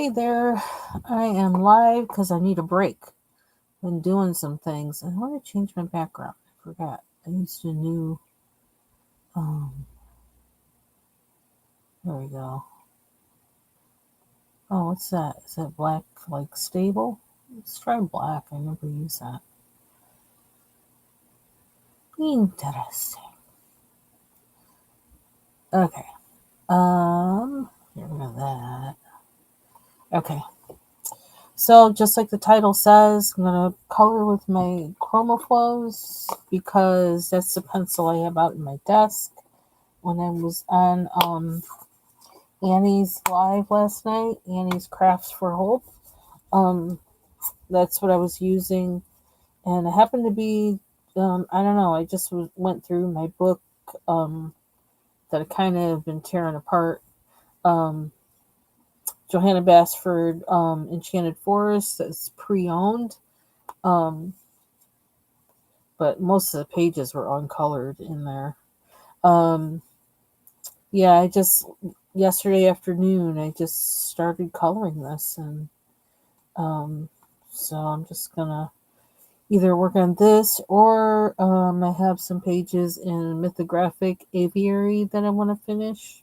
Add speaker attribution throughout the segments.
Speaker 1: Hey there, I am live because I need a break. Been doing some things. I want to change my background. I forgot. I used a new. Um, there we go. Oh, what's that? Is that black like stable? Let's try black. I never use that. Interesting. Okay. Get rid of that. Okay. So just like the title says, I'm gonna color with my Chromaflows because that's the pencil I have out in my desk. When I was on Annie's live last night, Annie's Crafts for Hope, um, that's what I was using, and it happened to be, I don't know, I just went through my book that I kind of been tearing apart. Um, Johanna Basford, Enchanted Forest, that's pre-owned. Um, but most of the pages were uncolored in there. Um, yeah, yesterday afternoon, I just started coloring this, and so I'm just gonna either work on this or I have some pages in Mythographic Aviary that I want to finish.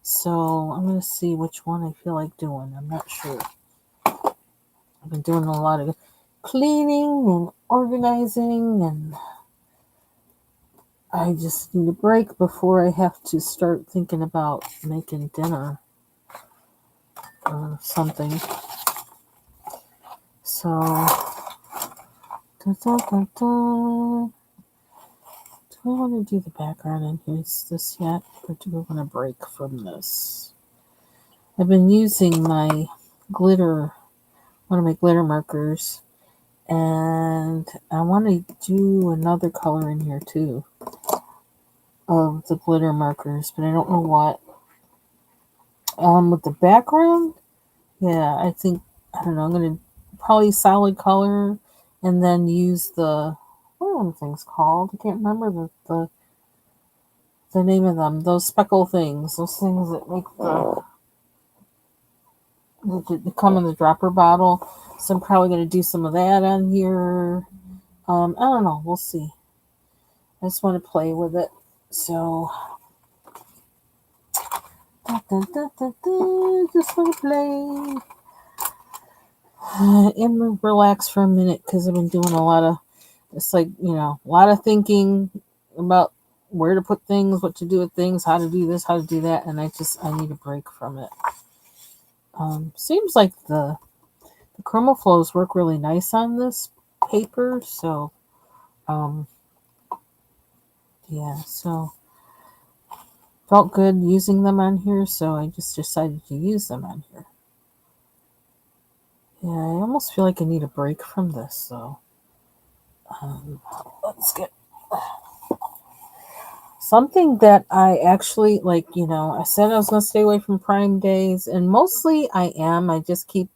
Speaker 1: So I'm gonna see which one I feel like doing. I'm not sure. I've been doing a lot of cleaning and organizing, and I just need a break before I have to start thinking about making dinner or something. So, da, da, da, da. Do I want to do the background in here? Is this yet? Or do I want to break from this? I've been using my glitter, one of my glitter markers, and I want to do another color in here too of the glitter markers, but I don't know what. With the background, yeah, I think, I don't know, I'm going to probably solid color and then use what are them things called? I can't remember the name of them. Those speckle things, those things that make that come in the dropper bottle. So I'm probably going to do some of that on here. I don't know. We'll see. I just want to play with it. So, just want to play and relax for a minute because I've been doing a lot of, it's like, a lot of thinking about where to put things, what to do with things, how to do this, how to do that, and I need a break from it. Seems like the Chromaflows work really nice on this paper, so yeah, so felt good using them on here, so I just decided to use them on here. Yeah, I almost feel like I need a break from this, so let's get something that I actually like. I said I was going to stay away from Prime Days, and mostly I am. I just keep,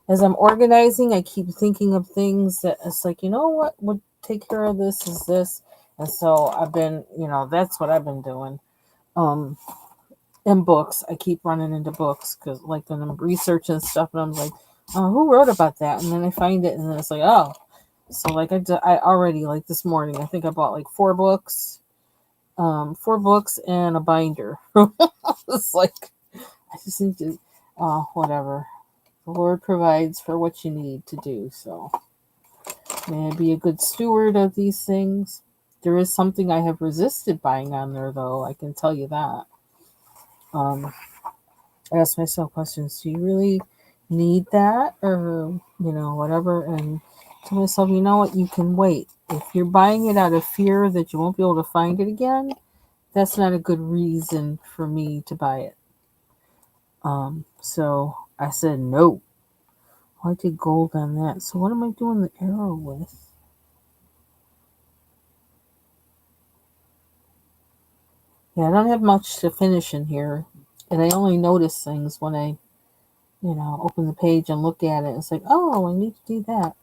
Speaker 1: as I'm organizing, I keep thinking of things that it's like, what would take care of this is this. And so I've been, that's what I've been doing. In books, I keep running into books because, like, when I'm researching stuff, and I'm like, oh, who wrote about that? And then I find it, and then it's like, oh. So, like, I already, like, this morning, I think I bought, like, 4 books and a binder. It's like, I just need to, whatever. The Lord provides for what you need to do. So, may I be a good steward of these things. There is something I have resisted buying on there, though. I can tell you that. I ask myself questions. Do you really need that? Or, whatever. And to myself, you know what? You can wait. If you're buying it out of fear that you won't be able to find it again, that's not a good reason for me to buy it. So I said no. Oh, I did gold on that. So what am I doing the arrow with? Yeah, I don't have much to finish in here. And I only notice things when I, open the page and look at it. It's like, oh, I need to do that.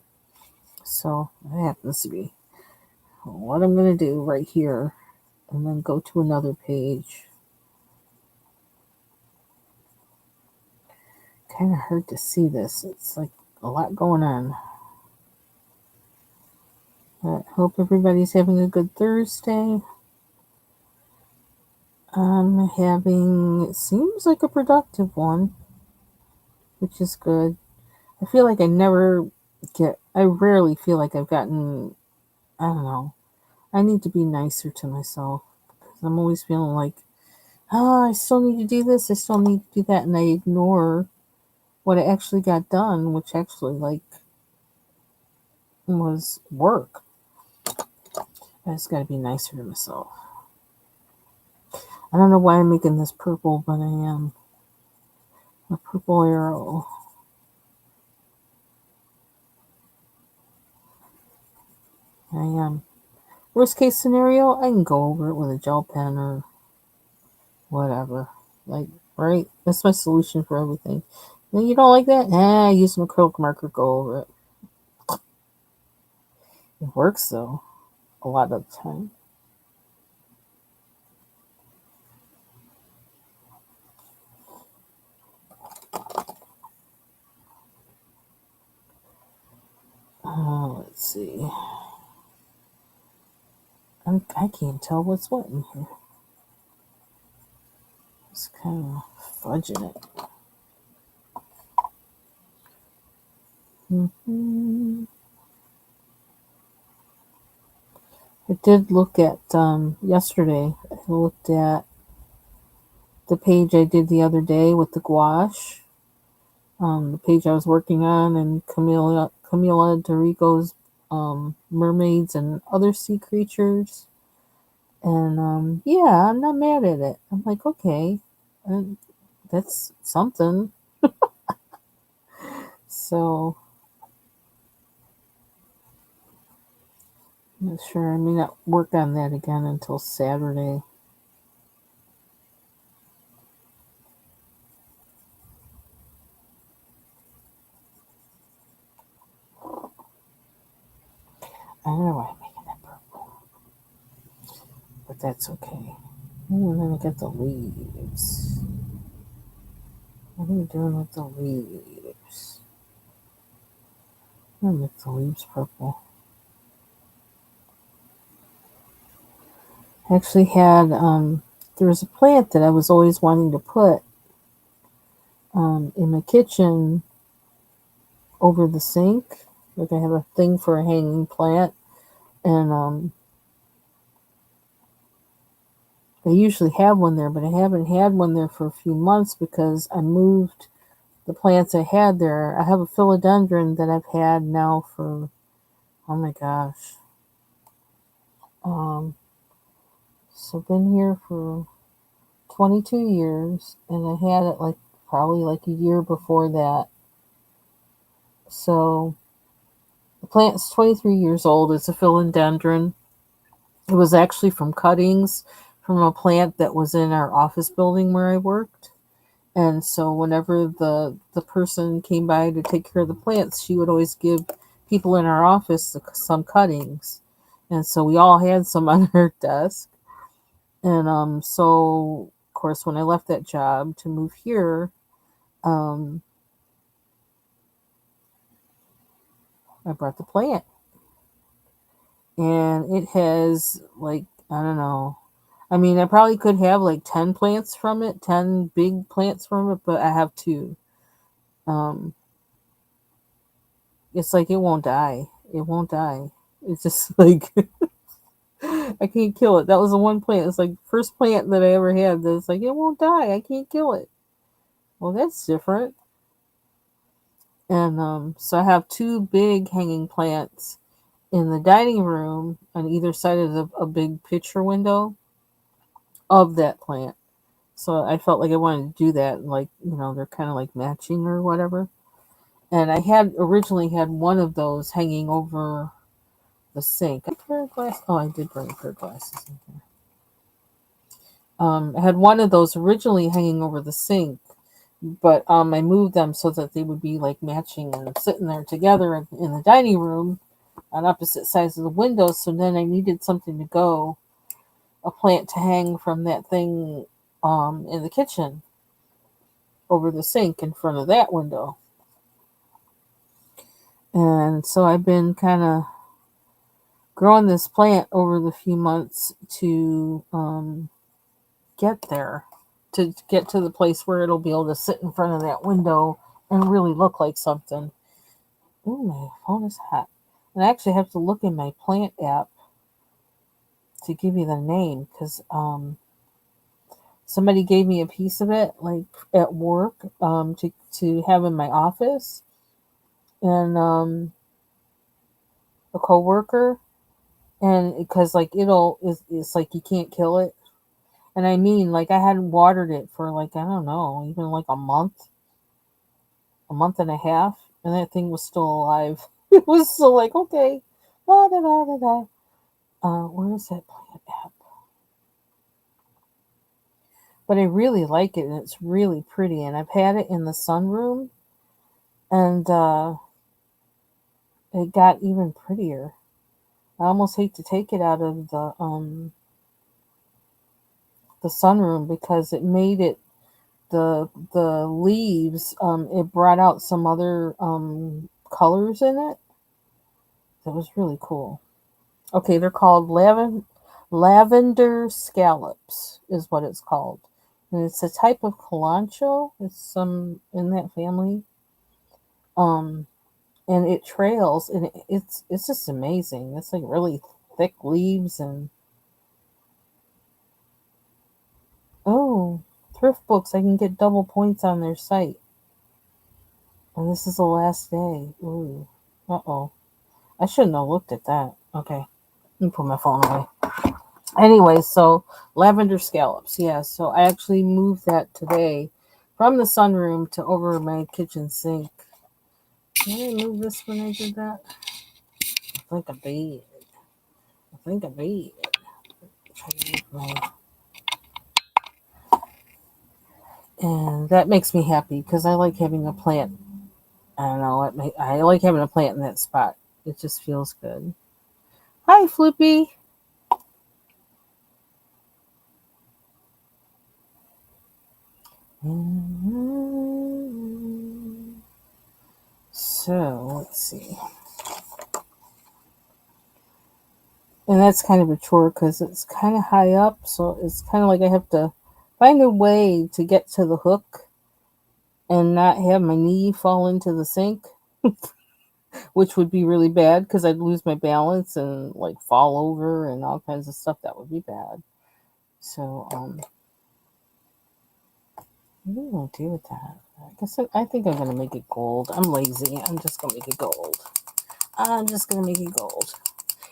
Speaker 1: So that happens to be what I'm going to do right here. And then go to another page. kind of hard to see this. It's like a lot going on. But hope everybody's having a good Thursday. I'm having, it seems like a productive one, which is good. I feel like I rarely feel like I've gotten, I don't know, I need to be nicer to myself. Because I'm always feeling like, oh, I still need to do this, I still need to do that, and I ignore what I actually got done, which actually, like, was work. I just gotta be nicer to myself. I don't know why I'm making this purple, but I am. A purple arrow. I am. Worst case scenario, I can go over it with a gel pen or whatever. Like, right? That's my solution for everything. You don't like that? Use an acrylic marker, go over it. It works though, a lot of the time. Let's see. I can't tell what's what in here. It's kind of fudging it. I did look at, yesterday, I looked at the page I did the other day with the gouache. The page I was working on, and Camila Dorico's mermaids and other sea creatures. And yeah, I'm not mad at it. I'm like, okay, that's something. So I'm not sure. I may not work on that again until Saturday. I don't know why I'm making that purple, but that's okay. And then I got the leaves. What are you doing with the leaves? I'm gonna make the leaves purple. I actually had, there was a plant that I was always wanting to put in my kitchen over the sink. Like, I have a thing for a hanging plant, and I usually have one there, but I haven't had one there for a few months because I moved the plants I had there. I have a philodendron that I've had now for, oh my gosh, so been here for 22 years, and I had it like probably like a year before that. So the plant's 23 years old. It's a philodendron. It was actually from cuttings from a plant that was in our office building where I worked. And so whenever the person came by to take care of the plants, she would always give people in our office some cuttings. And so we all had some on her desk. And so, of course, when I left that job to move here, I brought the plant. And it has, like, I don't know. I mean, I probably could have like 10 plants from it, 10 big plants from it, but I have two. Um, it's like it won't die. It won't die. It's just like I can't kill it. That was the one plant. It's like first plant that I ever had that's like it won't die. I can't kill it. Well, that's different. And so I have two big hanging plants in the dining room on either side of a big picture window of that plant. So I felt like I wanted to do that. Like, they're kind of like matching or whatever. And I had originally had one of those hanging over the sink. A pair of glasses. Oh, I did bring a pair of glasses in here. I had one of those originally hanging over the sink, but I moved them so that they would be like matching and sitting there together in the dining room on opposite sides of the window. So then I needed something to go, a plant to hang from that thing in the kitchen. over the sink in front of that window. And so I've been kind of growing this plant over the few months to get there, to get to the place where it'll be able to sit in front of that window and really look like something. Ooh, my phone is hot. And I actually have to look in my plant app to give you the name because somebody gave me a piece of it, like at work, to have in my office, and a coworker, and because like it's like you can't kill it, and I mean like I hadn't watered it for like I don't know, even like a month and a half, and that thing was still alive. It was so like okay, da da da da da. Where is that plant app? But I really like it, and it's really pretty, and I've had it in the sunroom, and it got even prettier. I almost hate to take it out of the sunroom because it made it the leaves. It brought out some other colors in it. That was really cool. Okay, they're called lavender scallops is what it's called, and it's a type of calancho. It's some in that family. Um, and it trails, and it's just amazing. It's like really thick leaves and oh, thrift books. I can get double points on their site, and this is the last day. Ooh, uh-oh. I shouldn't have looked at that. Okay, let me put my phone away. Anyway, so lavender scallops. Yeah, so I actually moved that today from the sunroom to over my kitchen sink. Did I move this when I did that? I think I did. I think I did. Try to move my and that makes me happy because I like having a plant. I don't know. I like having a plant in that spot. It just feels good. Hi, Flippy. So let's see. And that's kind of a chore because it's kind of high up. So it's kind of like I have to find a way to get to the hook and not have my knee fall into the sink, which would be really bad because I'd lose my balance and like fall over and all kinds of stuff. That would be bad. So, what am I gonna do with that? I guess I think I'm gonna make it gold. I'm lazy. I'm just gonna make it gold. I'm just gonna make it gold.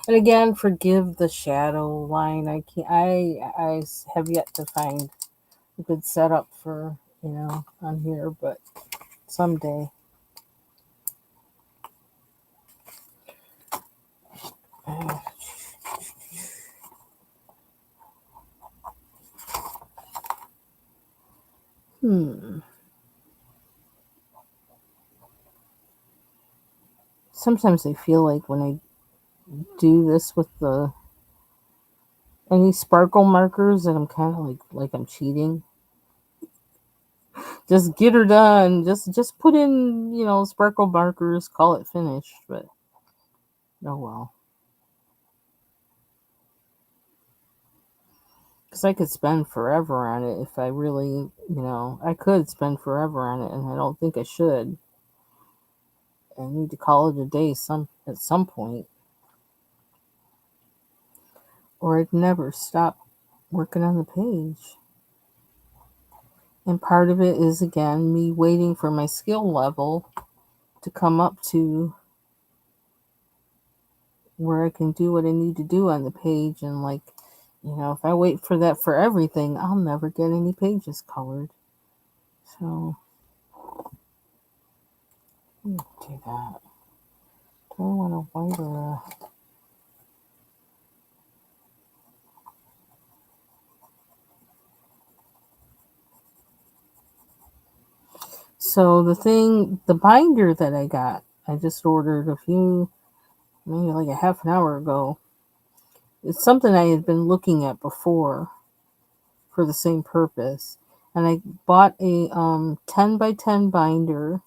Speaker 1: And again, forgive the shadow line. I can't. I have yet to find a good setup for on here, but someday. Hmm. Sometimes I feel like when I do this with the any sparkle markers, that I'm kind of like I'm cheating. Just get her done. Just put in sparkle markers. Call it finished. But oh well. Because I could spend forever on it if I really, I could spend forever on it, and I don't think I should. I need to call it a day at some point, or I'd never stop working on the page. And part of it is again me waiting for my skill level to come up to where I can do what I need to do on the page, and if I wait for that for everything, I'll never get any pages colored. So do that. Do I want a white or a... So the binder that I got, I just ordered maybe like a half an hour ago. It's something I had been looking at before for the same purpose. And I bought a 10 by 10 binder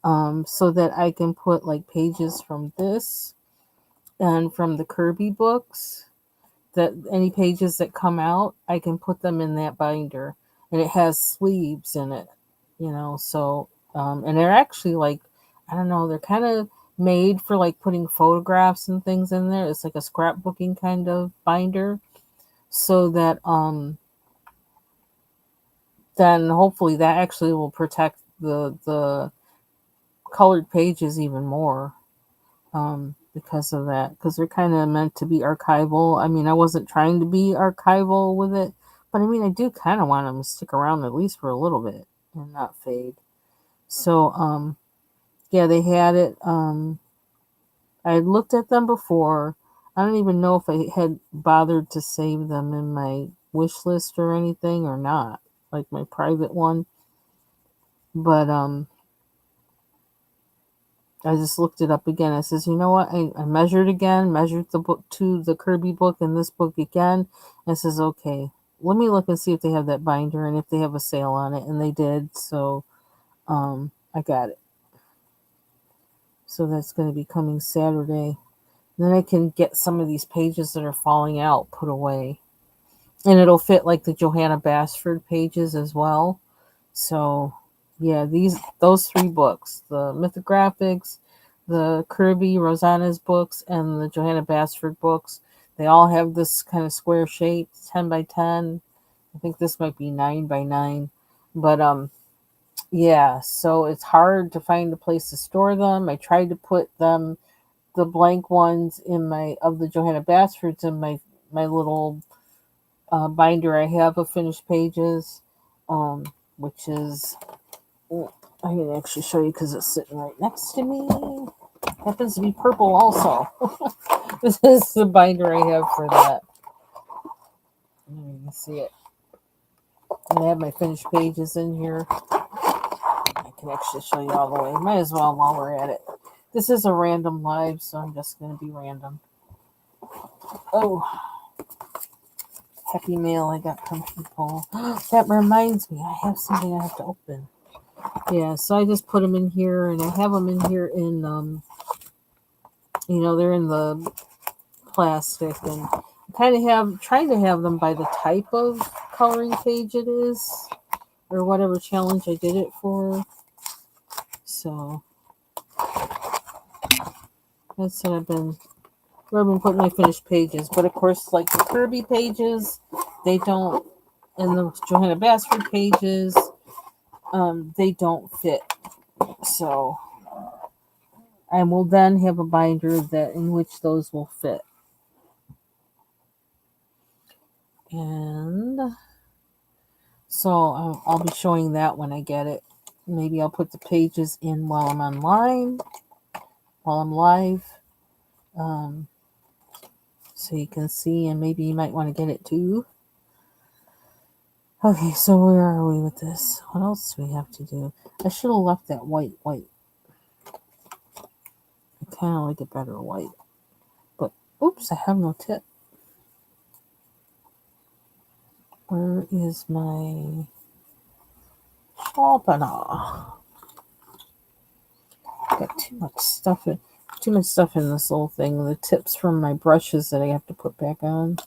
Speaker 1: so that I can put like pages from this and from the Kirby books, that any pages that come out, I can put them in that binder. And it has sleeves in it, so and they're actually like, I don't know, they're kind of made for like putting photographs and things in there. It's like a scrapbooking kind of binder, so that then hopefully that actually will protect the colored pages even more, because of that, because they're kind of meant to be archival. I mean, I wasn't trying to be archival with it, but I mean, I do kind of want them to stick around at least for a little bit and not fade. So yeah, they had it. I had looked at them before. I don't even know if I had bothered to save them in my wish list or anything or not, like my private one. But I just looked it up again. I says, you know what? I measured again, measured the book to the Kirby book and this book again. And I says, okay, let me look and see if they have that binder and if they have a sale on it. And they did. So I got it. So that's going to be coming Saturday. Then I can get some of these pages that are falling out put away. And it'll fit like the Johanna Basford pages as well. So yeah, those three books, the Mythographics, the Kirby Rosanna's books, and the Johanna Basford books, they all have this kind of square shape, 10 by 10. I think this might be 9 by 9. But yeah, so it's hard to find a place to store them. I tried to put them, the blank ones in my of the Johanna Basfords, in my little binder I have of finished pages, which is, I can actually show you because it's sitting right next to me. Happens to be purple also. This is the binder I have for that. You can see it. And I have my finished pages in here. I can actually show you all the way. Might as well while we're at it. This is a random live, so I'm just going to be random. Oh, happy mail I got from people. That reminds me, I have something I have to open. Yeah, so I just put them in here, and I have them in here in, they're in the plastic, and kind of trying to have them by the type of coloring page it is, or whatever challenge I did it for. So that's what where I've been putting my finished pages. But of course, like the Kirby pages, they don't, and the Johanna Basford pages, they don't fit. So I will then have a binder that in which those will fit. And so I'll be showing that when I get it. Maybe I'll put the pages in while I'm online, while I'm live, so you can see, and maybe you might want to get it too. Okay, so where are we with this? What else do we have to do? I should have left that white. I kind of like it better white. But, oops, I have no tip. Where is my sharpener? Got too much stuff in this little thing. The tips from my brushes that I have to put back on.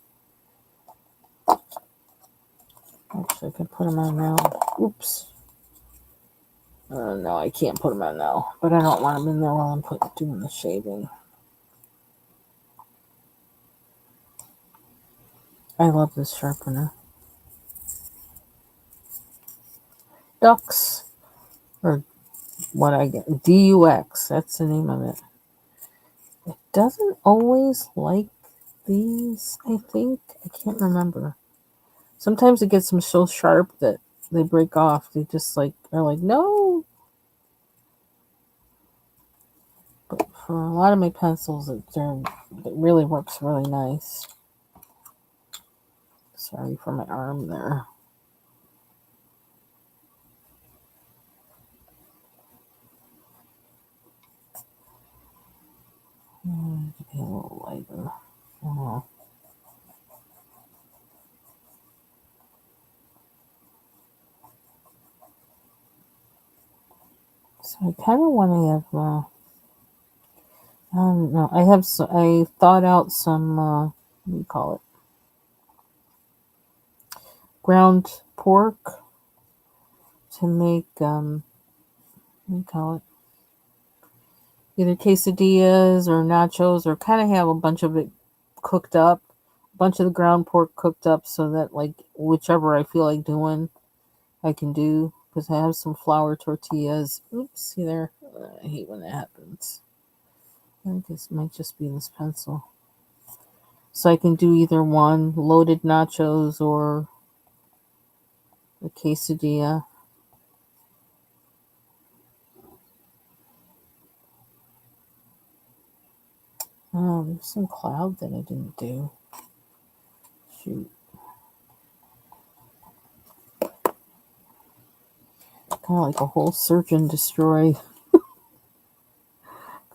Speaker 1: Actually, I can put them on now. Oops. No, I can't put them on now. But I don't want them in there while I'm doing the shaving. I love this sharpener. Ducks. Or what I get. DUX. That's the name of it. It doesn't always like these, I think. I can't remember. Sometimes it gets them so sharp that they break off. They just are like, no. But for a lot of my pencils, it really works really nice. Sorry for my arm there. Be a little lighter. I kind of want to have, I don't know, I thought out some, what do you call it? Ground pork to make, what do you call it? Either quesadillas or nachos, or kind of have a bunch of it cooked up, a bunch of the ground pork cooked up so that, like, whichever I feel like doing, I can do. Because I have some flour tortillas. Oops, see there? I hate when that happens. I think this might just be this pencil. So I can do either one, loaded nachos or a quesadilla. Oh, there's some cloud that I didn't do. Shoot. Kind of like a whole search and destroy.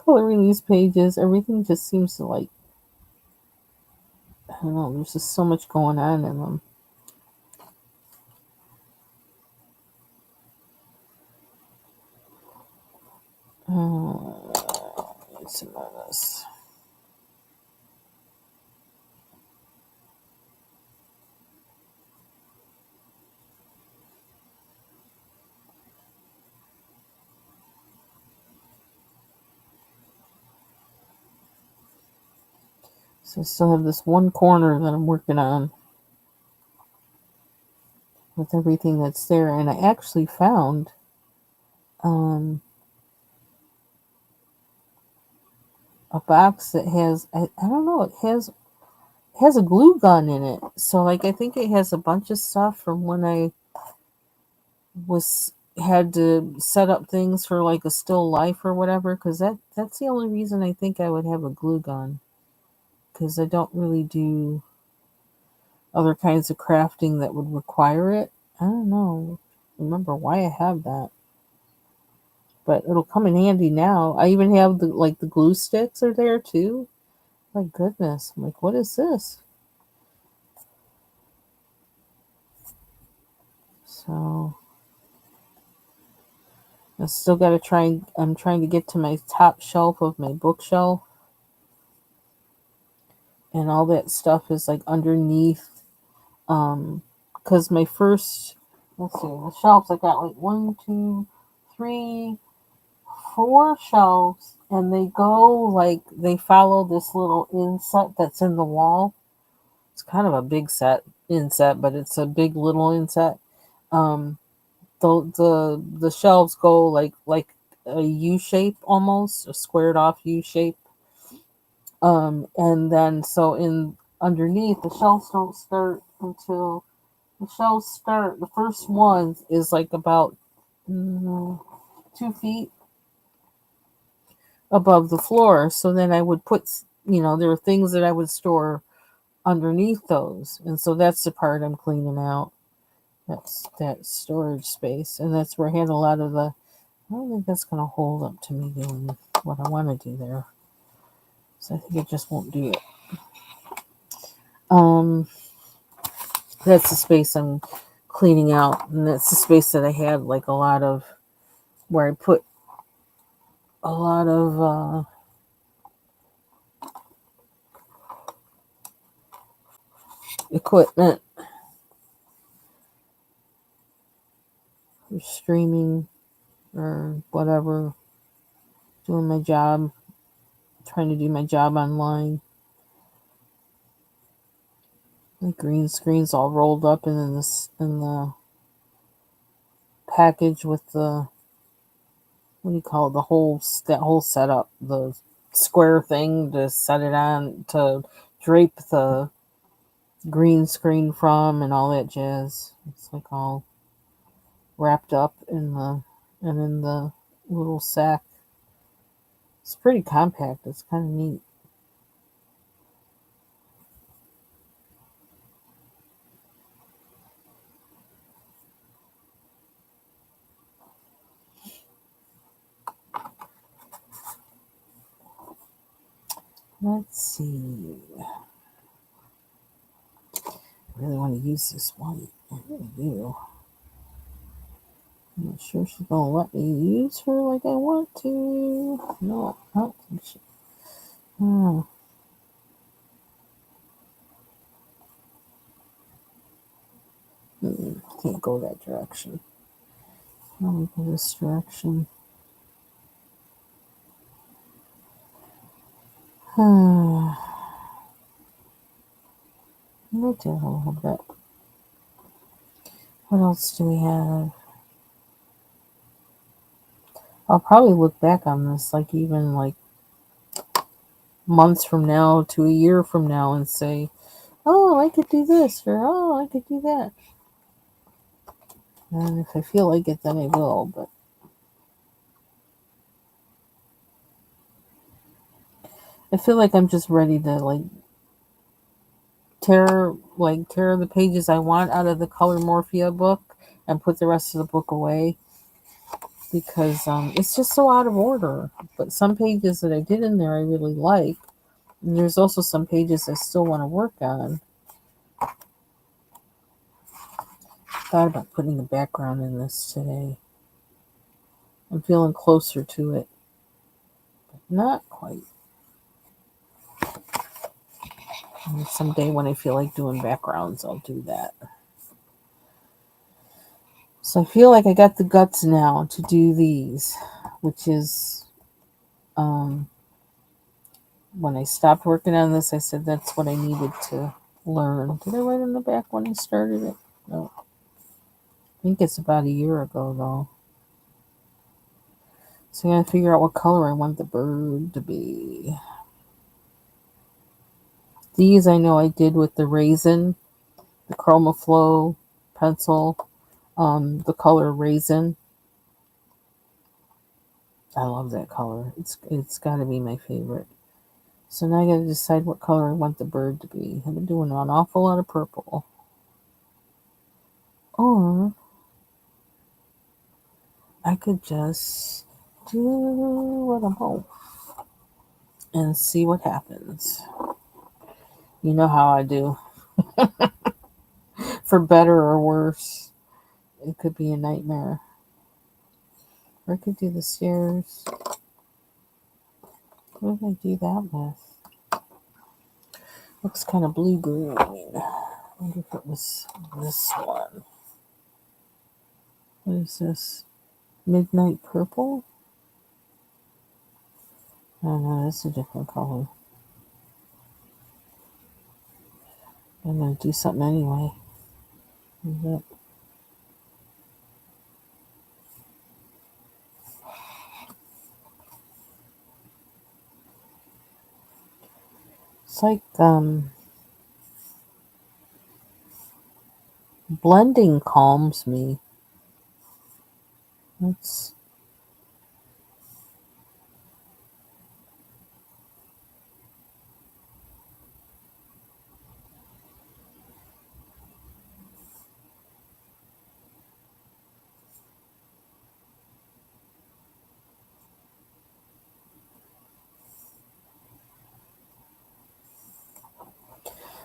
Speaker 1: Coloring these pages, everything just seems to, like, I don't know, there's just so much going on in them. Let's see about this. So I still have this one corner that I'm working on with everything that's there, and I actually found a box that has, I don't know, it has a glue gun in it. So, like, I think it has a bunch of stuff from when I had to set up things for, like, a still life or whatever, because that's the only reason I think I would have a glue gun, because I don't really do other kinds of crafting that would require it. I don't know, remember why I have that, but it'll come in handy now. I even have the glue sticks are there too. My goodness, I'm like, what is this? So I still got to try. I'm trying to get to my top shelf of my bookshelf, and all that stuff is, like, underneath. Because my first, let's see, the shelves, I got like one, two, three, four shelves, and they go, like, they follow this little inset that's in the wall. It's kind of a big inset, but it's a big little inset. Um, the shelves go like a U shape, almost a squared off U shape. And then so in underneath, the shelves don't start until the shelves start. The first one is like about 2 feet above the floor. So then I would put, there are things that I would store underneath those, and so that's the part I'm cleaning out. That's that storage space, and that's where I had a lot of the. I don't think that's going to hold up to me doing what I want to do there. So I think it just won't do it. Um, that's the space I'm cleaning out, and that's the space that I had, like, a lot of, where I put a lot of equipment for streaming or whatever, doing my job, trying to do my job online. The green screen's all rolled up, and then this in the package with the, what do you call it, that whole setup, the square thing to set it on, to drape the green screen from, and all that jazz. It's like all wrapped up in the little sack. It's pretty compact. It's kind of neat. Let's see. I really want to use this one. I really do. I'm not sure she's gonna let me use her like I want to. No, I don't think she. Oh. Can't go that direction. Let me go this direction. Let me do a little bit. What else do we have? I'll probably look back on this, like even like months from now to a year from now, and say, "Oh, I could do this," or "Oh, I could do that." And if I feel like it, then I will. But I feel like I'm just ready to like tear the pages I want out of the Color Morphia book and put the rest of the book away, because it's just so out of order. But some pages that I did in there I really like, and there's also some pages I still want to work on. Thought about putting a background in this today. I'm feeling closer to it, but not quite. And someday when I feel like doing backgrounds, I'll do that. So I feel like I got the guts now to do these, which is when I stopped working on this, I said that's what I needed to learn. Did I write in the back when I started it? No. I think it's about a year ago, though. So I gotta figure out what color I want the bird to be. These I know I did with the raisin, the Chromaflow pencil, the color raisin. I love that color. It's got to be my favorite. So now I got to decide what color I want the bird to be. I've been doing an awful lot of purple. Or I could just do what I'm home and see what happens. You know how I do. For better or worse, it could be a nightmare. Or I could do the stairs. What did I do that with? Looks kind of blue-green. I wonder if it was this one. What is this? Midnight purple? Oh no, that's a different color. I'm going to do something anyway. It's like blending calms me. That's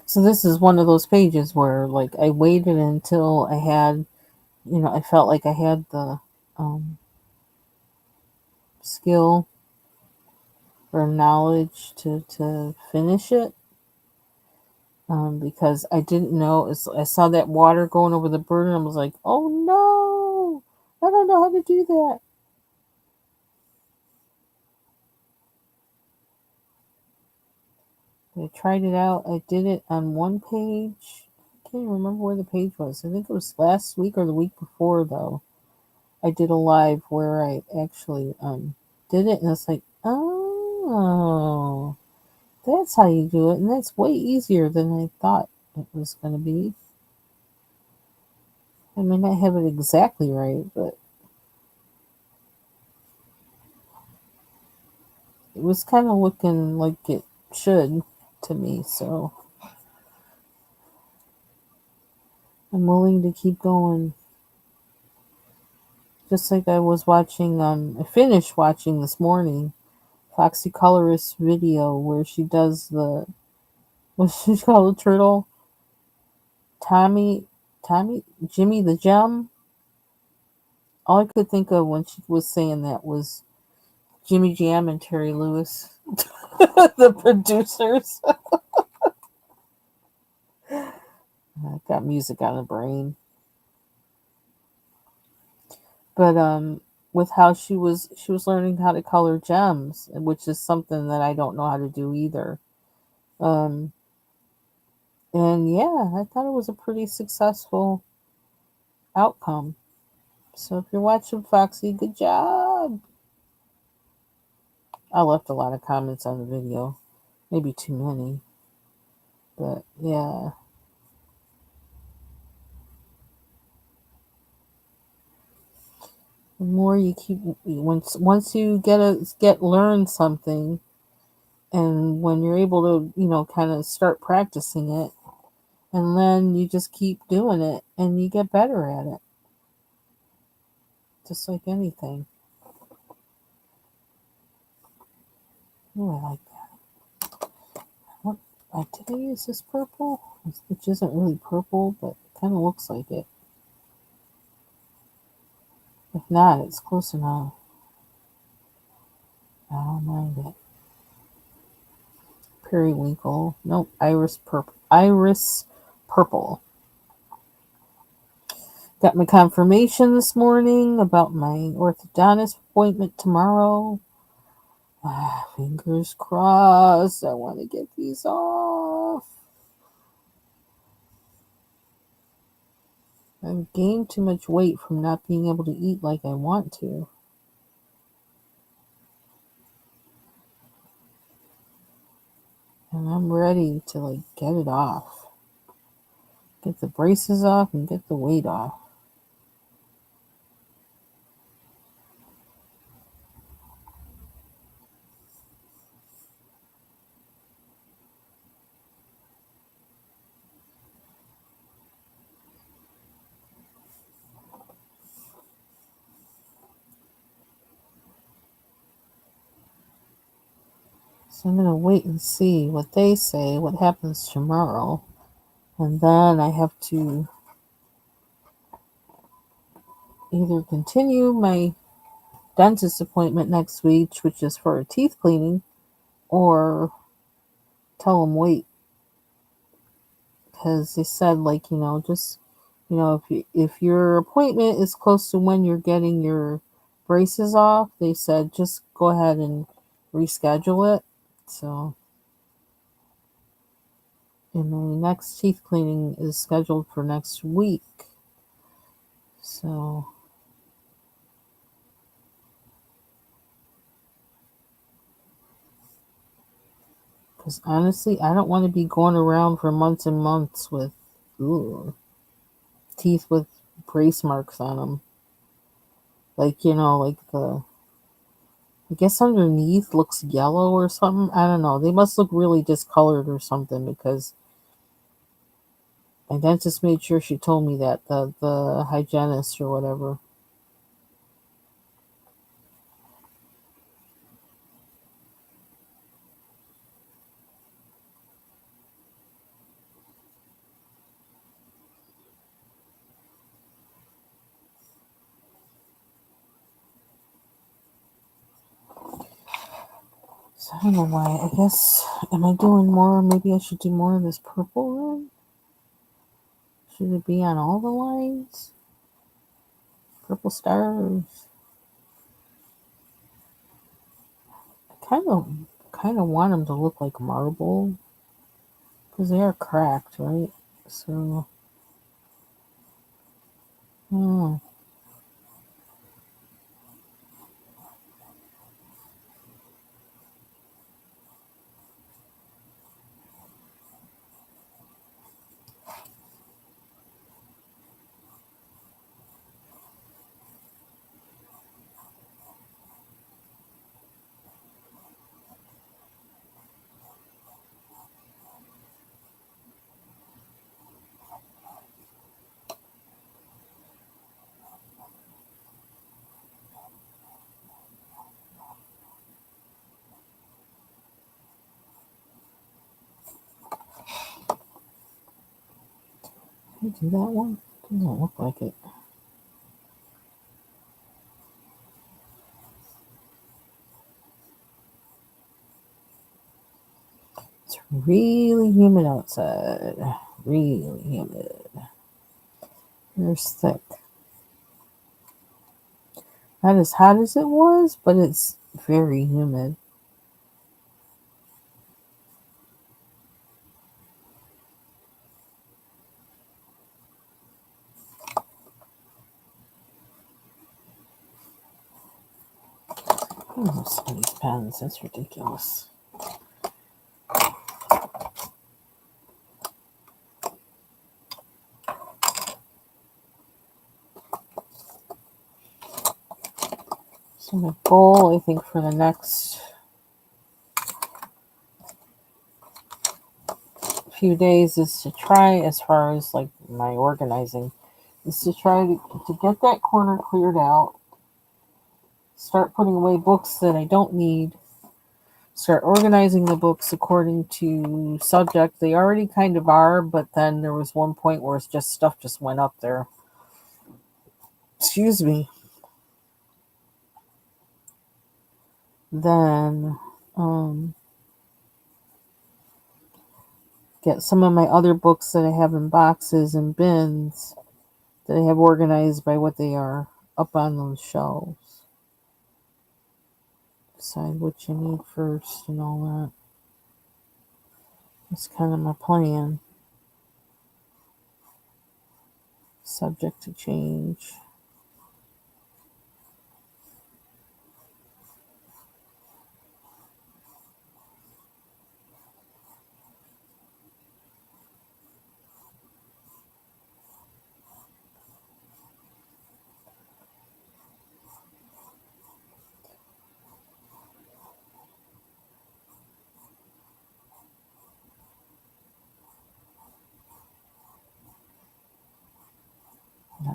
Speaker 1: so this is one of those pages where like I waited until I had, I felt like I had the skill or knowledge to finish it. Because I didn't know. I saw that water going over the bird, and I was like, "Oh no, I don't know how to do that." I tried it out. I did it on one page. I can't remember where the page was. I think it was last week or the week before, though. I did a live where I actually did it, and it's like, oh, that's how you do it, and that's way easier than I thought it was going to be. I may not have it exactly right, but it was kind of looking like it should to me, so I'm willing to keep going. Just like I was watching, I finished watching this morning Foxy Colorist's video where she does what's she called, the turtle? Tommy, Jimmy the Gem? All I could think of when she was saying that was Jimmy Jam and Terry Lewis, the producers. I got music on the brain, but with how she was learning how to color gems, which is something that I don't know how to do either. Um, and yeah, I thought it was a pretty successful outcome. So if you're watching Foxy, good job. I left a lot of comments on the video, maybe too many, but yeah. The more you keep, once you learn something, and when you're able to, kind of start practicing it, and then you just keep doing it, and you get better at it, just like anything. Oh, I like that. What? Did I use this purple? Which isn't really purple, but it kind of looks like it. If not, it's close enough. I don't mind it. Periwinkle. Nope. Iris purple. Iris purple. Got my confirmation this morning about my orthodontist appointment tomorrow. Fingers crossed. I want to get these off. I've gained too much weight from not being able to eat like I want to. And I'm ready to get it off. Get the braces off and get the weight off. So I'm going to wait and see what they say, what happens tomorrow. And then I have to either continue my dentist appointment next week, which is for a teeth cleaning, or tell them wait. Because they said, just, if your appointment is close to when you're getting your braces off, they said just go ahead and reschedule it. So, and my next teeth cleaning is scheduled for next week. So, because honestly, I don't want to be going around for months and months with teeth with brace marks on them. I guess underneath looks yellow or something. I don't know. They must look really discolored or something because my dentist made sure she told me that, the hygienist or whatever. So I don't know why. I guess, am I doing more? Maybe I should do more of this purple then? Should it be on all the lines? Purple stars. I kind of want them to look like marble because they are cracked, right? So, oh, can I do that one? Doesn't look like it. It's really humid outside. Really humid. It's thick. Not as hot as it was, but it's very humid. Oh, some of these pens. That's ridiculous. So my goal, I think, for the next few days is to try, as far as like my organizing, is to try to get that corner cleared out, start putting away books that I don't need, start organizing the books according to subject. They already kind of are, but then there was one point where it's just stuff just went up there. Excuse me. Then get some of my other books that I have in boxes and bins that I have organized by what they are up on those shelves. Decide what you need first and all that. That's kind of my plan. Subject to change.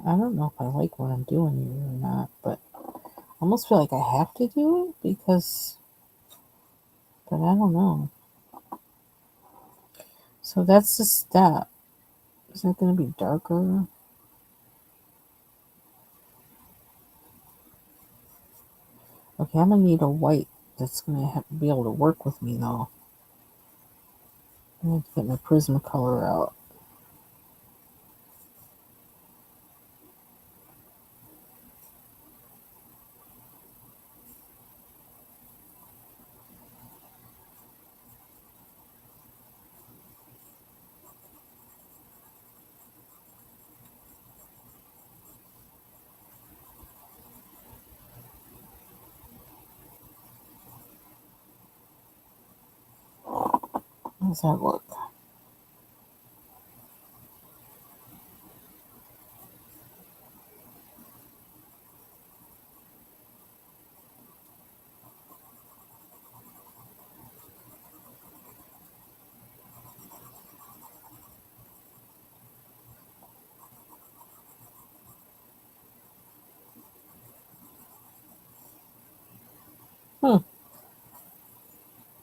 Speaker 1: I don't know if I like what I'm doing here or not, but I almost feel like I have to do it because, but I don't know. So that's the step. Is that going to be darker? Okay, I'm going to need a white that's going to have to be able to work with me though. I have to get my Prismacolor out. How's that look?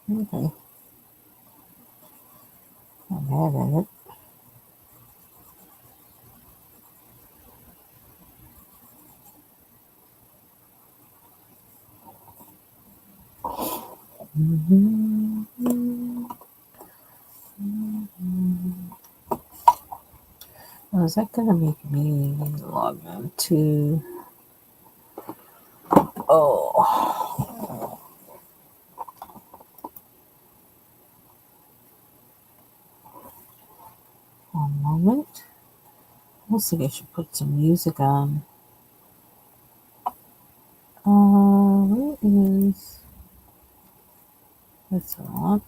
Speaker 1: Okay. Not mad at it. Oh, is that going to make me log on to... Oh. One moment. I also think I should put some music on. Where is... That's all.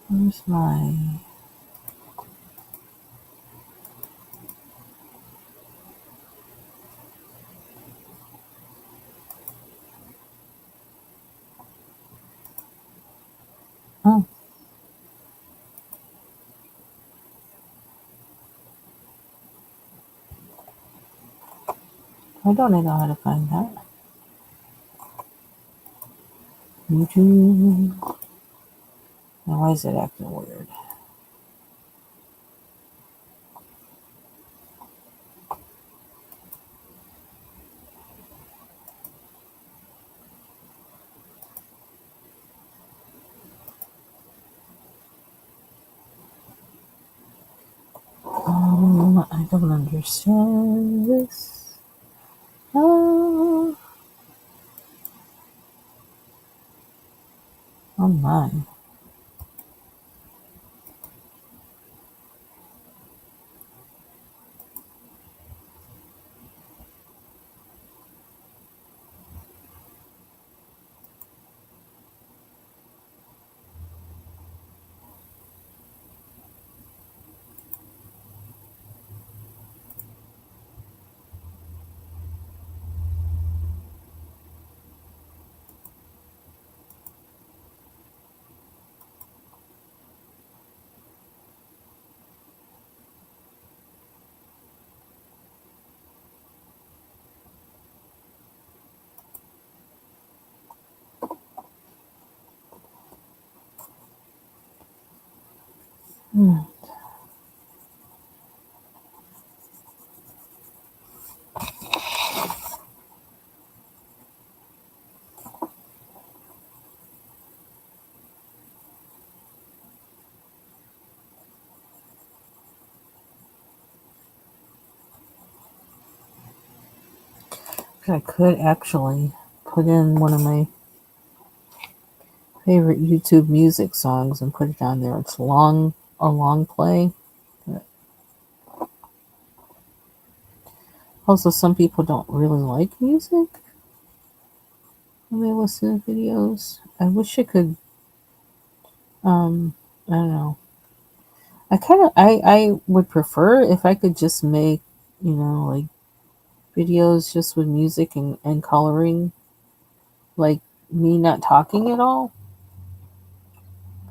Speaker 1: Where's my... Oh. I don't know how to find that. Now why is it acting weird? I don't understand this. Oh, oh my. Hmm. I could actually put in one of my favorite YouTube music songs and put it on there. It's a long play. Also, some people don't really like music when they listen to videos. I wish I could. I don't know. I would prefer if I could just make, like videos just with music and coloring, like me not talking at all.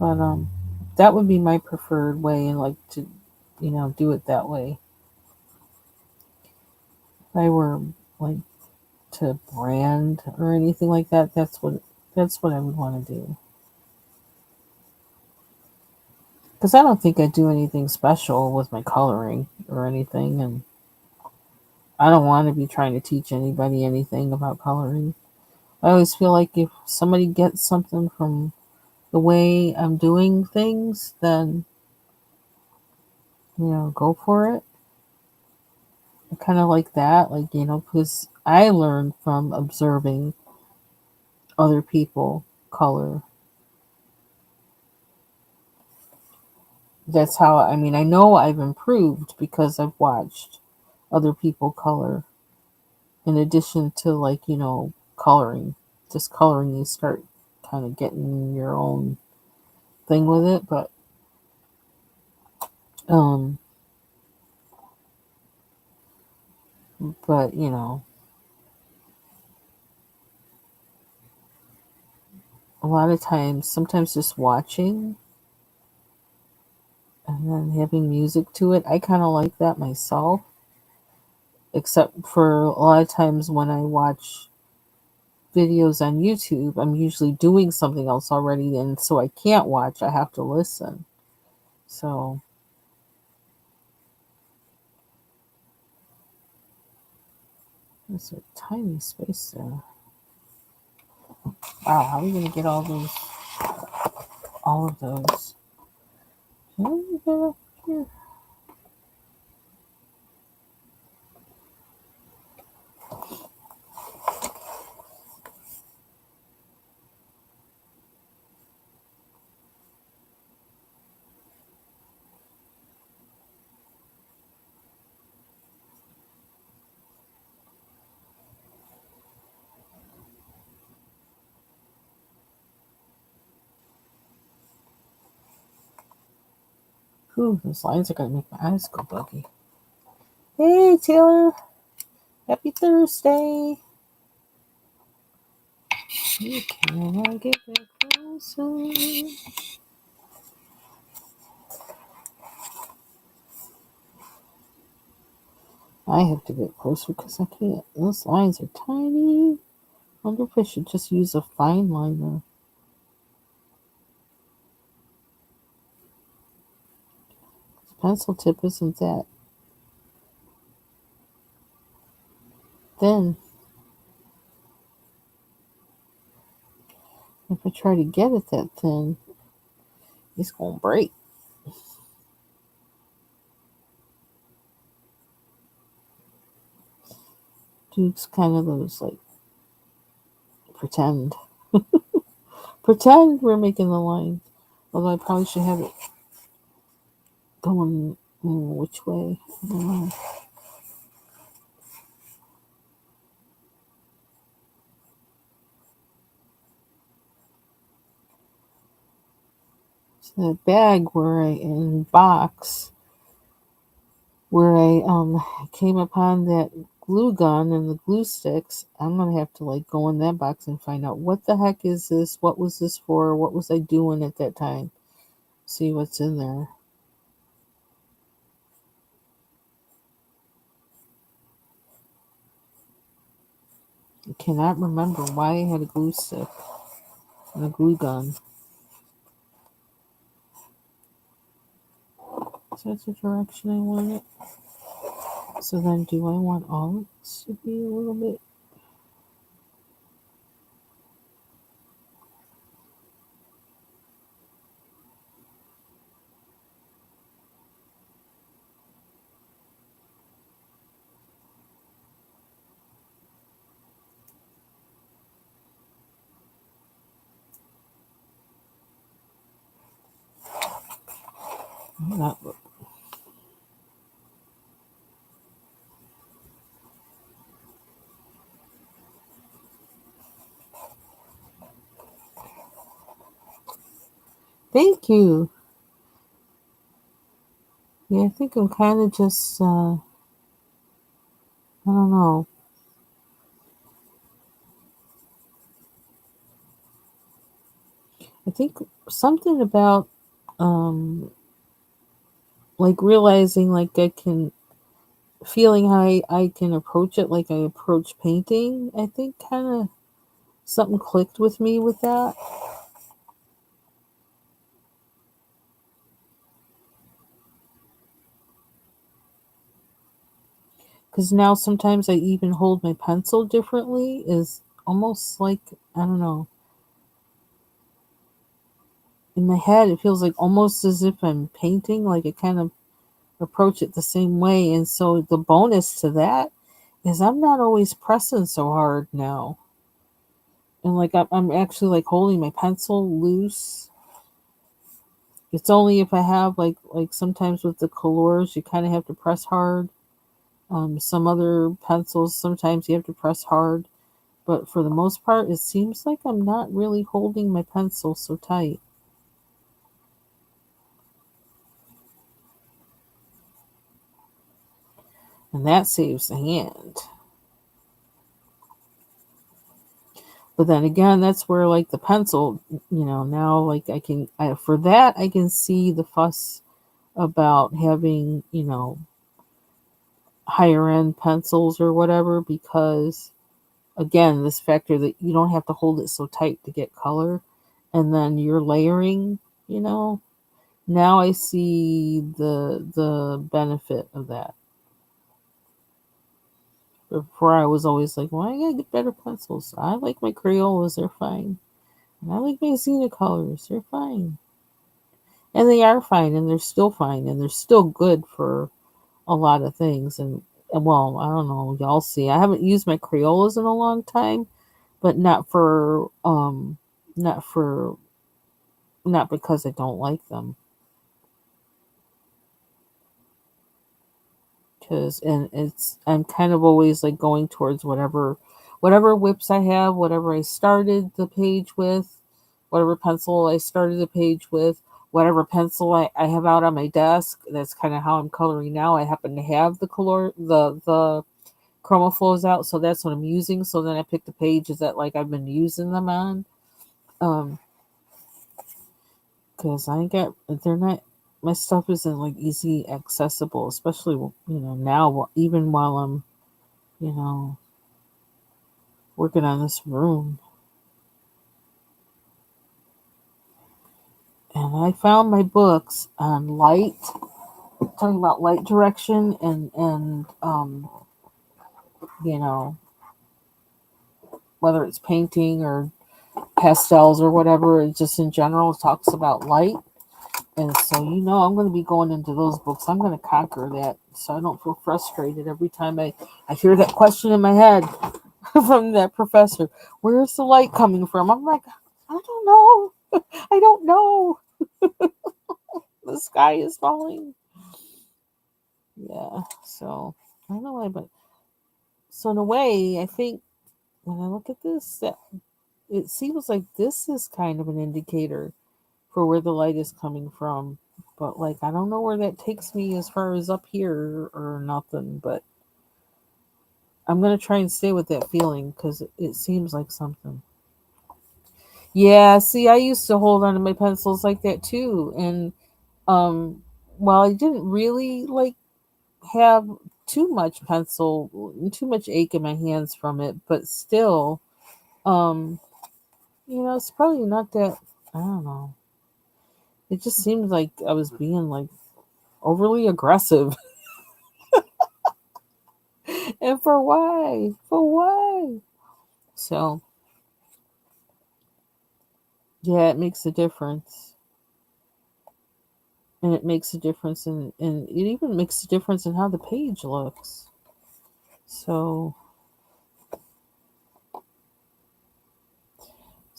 Speaker 1: But that would be my preferred way, and like to, do it that way. If I were like to brand or anything like that, that's what I would want to do. Because I don't think I do anything special with my coloring or anything, and I don't want to be trying to teach anybody anything about coloring. I always feel like if somebody gets something from the way I'm doing things, then go for it. I kind of like that, like because I learned from observing other people color. That's how I mean. I know I've improved because I've watched other people color. In addition to like coloring, just coloring, you start kind of getting your own thing with it. Um, but a lot of times, sometimes just watching and then having music to it, I kind of like that myself. Except for a lot of times when I watch videos on YouTube, I'm usually doing something else already, and so I can't watch, I have to listen. So there's a tiny space there. Wow, how are we gonna get all of those? Can we get up here? Ooh, those lines are gonna make my eyes go buggy. Hey Taylor, happy Thursday. Can I get back closer? I have to get closer because I can't. Those lines are tiny. I wonder if I should just use a fine liner. pencil tip isn't that thin. If I try to get it that thin, it's gonna break. Duke's kind of those like pretend. Pretend we're making the lines. Although I probably should have it going which way. I don't know. So that bag where I in box where I came upon that glue gun and the glue sticks, I'm gonna have to like go in that box and find out what the heck is this? What was this for? What was I doing at that time? See what's in there. I cannot remember why I had a glue stick and a glue gun. So that's the direction I want it. So then do I want all of this to be a little bit? Not, thank you. Yeah, I think I'm kind of just, I don't know. I think something about, like realizing like I can, feeling how I can approach it like I approach painting. I think kind of something clicked with me with that. Because now sometimes I even hold my pencil differently, is almost like, I don't know, in my head it feels like almost as if I'm painting, like I kind of approach it the same way. And so the bonus to that is I'm not always pressing so hard now. And like I'm actually like holding my pencil loose. It's only if I have like sometimes with the colors you kind of have to press hard. Some other pencils sometimes you have to press hard, but for the most part it seems like I'm not really holding my pencil so tight. And that saves the hand. But then again, that's where like the pencil, now like for that I can see the fuss about having, higher end pencils or whatever, because again, this factor that you don't have to hold it so tight to get color, and then you're layering, you know. Now I see the benefit of that. Before I was always like, well, I gotta get better pencils. I like my Crayolas, they're fine. And I like my Xena colors, they're fine. And they are fine, and they're still fine, and they're still good for a lot of things. And well, I don't know, y'all see. I haven't used my Crayolas in a long time, but not for not because I don't like them. Cause and it's I'm kind of always like going towards whatever whips I have, whatever I started the page with, whatever pencil I started the page with, whatever pencil I have out on my desk. That's kind of how I'm coloring now. I happen to have the Chromaflows out, so that's what I'm using. So then I pick the pages that like I've been using them on. Um, because I get they're not my stuff isn't like easy accessible, especially now even while I'm you know working on this room. And I found my books on light talking about light direction and you know, whether it's painting or pastels or whatever, it just in general talks about light. And so, I'm going to be going into those books. I'm going to conquer that so I don't feel frustrated every time I hear that question in my head from that professor. Where's the light coming from? I'm like, I don't know. I don't know. The sky is falling. Yeah. So, I don't know why, but so in a way, I think when I look at this, that it seems like this is kind of an indicator for where the light is coming from. But like I don't know where that takes me as far as up here or nothing, but I'm gonna try and stay with that feeling because it seems like something. Yeah, see, I used to hold on to my pencils like that too, and um, while I didn't really like have too much ache in my hands from it, but still, um, it's probably not that. I don't know. It just seems like I was being like overly aggressive. And for why? For why? So, yeah, it makes a difference. And it makes a difference and it even makes a difference in how the page looks. So,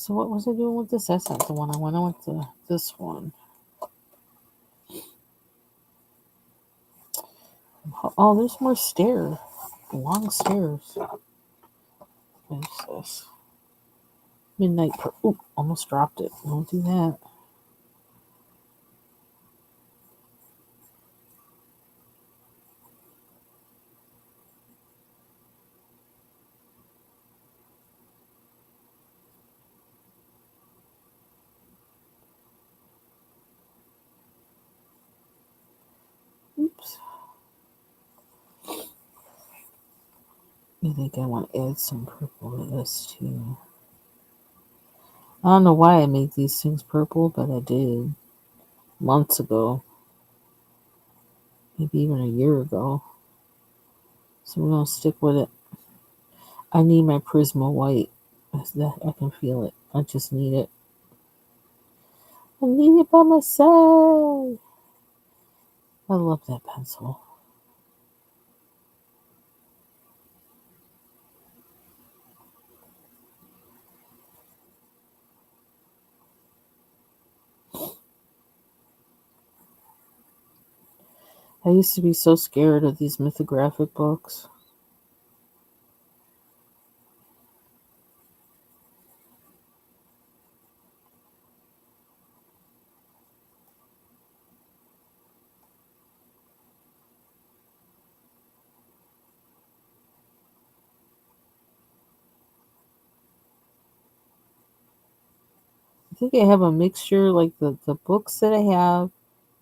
Speaker 1: what was I doing with this? That's not the one I want. I want this one. Oh, there's more stairs. Long stairs. What is this? Midnight. Ooh, almost dropped it. Don't do that. Oops. I think I want to add some purple to this too. I don't know why I made these things purple, but I did months ago, maybe even a year ago. So we're gonna stick with it. I need my Prisma white. I can feel it. I just need it. I need it by myself. I love that pencil. I used to be so scared of these mythographic books. I think I have a mixture, like the books that I have,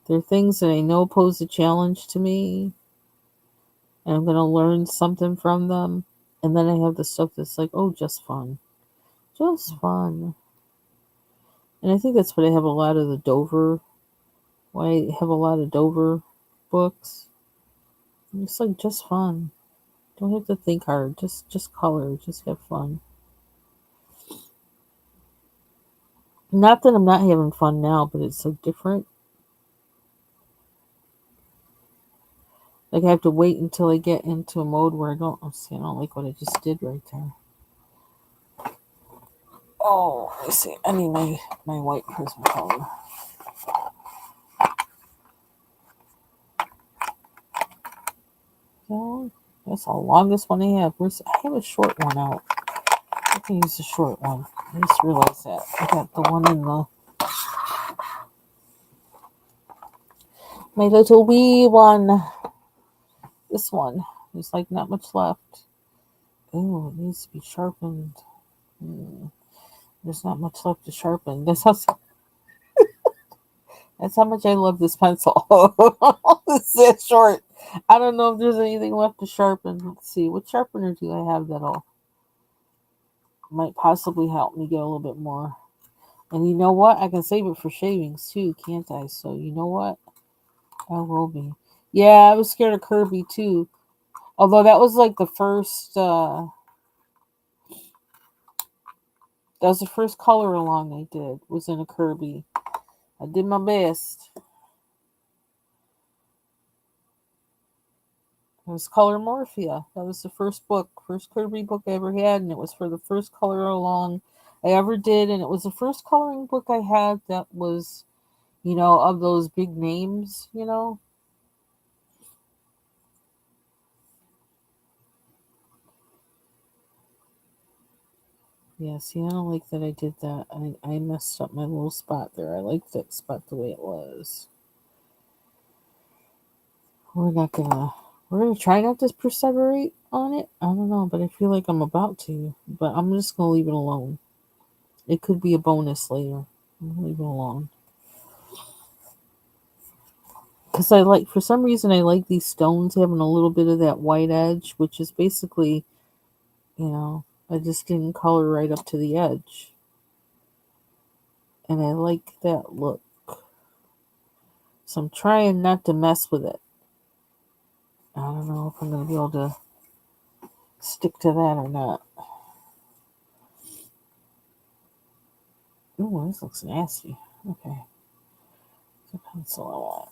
Speaker 1: they're things that I know pose a challenge to me, and I'm going to learn something from them. And then I have the stuff that's like, oh, just fun. Just fun. And I think that's what I have a lot of the Dover, why I have a lot of Dover books. It's like just fun. Don't have to think hard. Just color. Just have fun. Not that I'm not having fun now, but it's so different. Like I have to wait until I get into a mode where I don't. Oh, see, I don't like what I just did right there. Oh, I see. I need my white Prism color. Oh, that's the longest one I have. I have a short one out. I can use the short one. I just realized that. I got the one in my little wee one. This one. There's like not much left. Oh, it needs to be sharpened. Hmm. There's not much left to sharpen. That's how much I love this pencil. It's that short. I don't know if there's anything left to sharpen. Let's see. What sharpener do I have that'll might possibly help me get a little bit more? And you know what? I can save it for shavings too, can't I? So you know what? I will be. Yeah, I was scared of Kirby too. Although that was like the first that was the first color along I did was in a Kirby. I did my best. It was Color Morphia. That was the first book, first Kirby book I ever had, and it was for the first color along I ever did, and it was the first coloring book I had that was, of those big names. Yeah, see, I don't like that I did that. I messed up my little spot there. I liked that spot the way it was. We're not gonna. We're gonna try not to perseverate on it. I don't know, but I feel like I'm about to. But I'm just gonna leave it alone. It could be a bonus later. I'm gonna leave it alone. Because for some reason, I like these stones having a little bit of that white edge, which is basically, I just didn't color right up to the edge. And I like that look. So I'm trying not to mess with it. I don't know if I'm going to be able to stick to that or not. Ooh, this looks nasty. Okay. It's a pencil I want.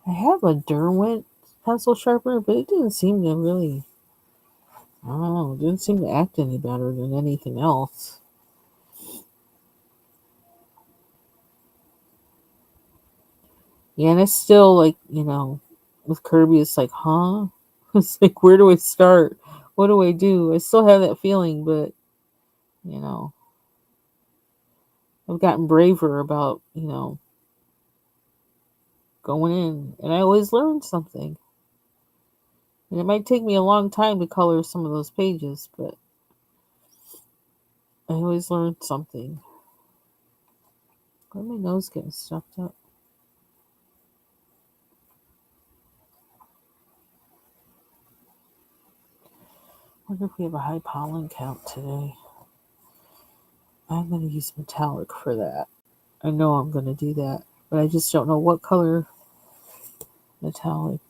Speaker 1: I have a Derwent pencil sharpener, but it didn't seem to really, I don't know, it didn't seem to act any better than anything else. Yeah, and it's still like, with Kirby, it's like, huh? It's like, where do I start? What do I do? I still have that feeling, but, you know, I've gotten braver about, going in, and I always learn something. And it might take me a long time to color some of those pages, but I always learn something. Why my nose getting stuffed up? I wonder if we have a high pollen count today. I'm going to use metallic for that. I know I'm going to do that, but I just don't know what color metallic.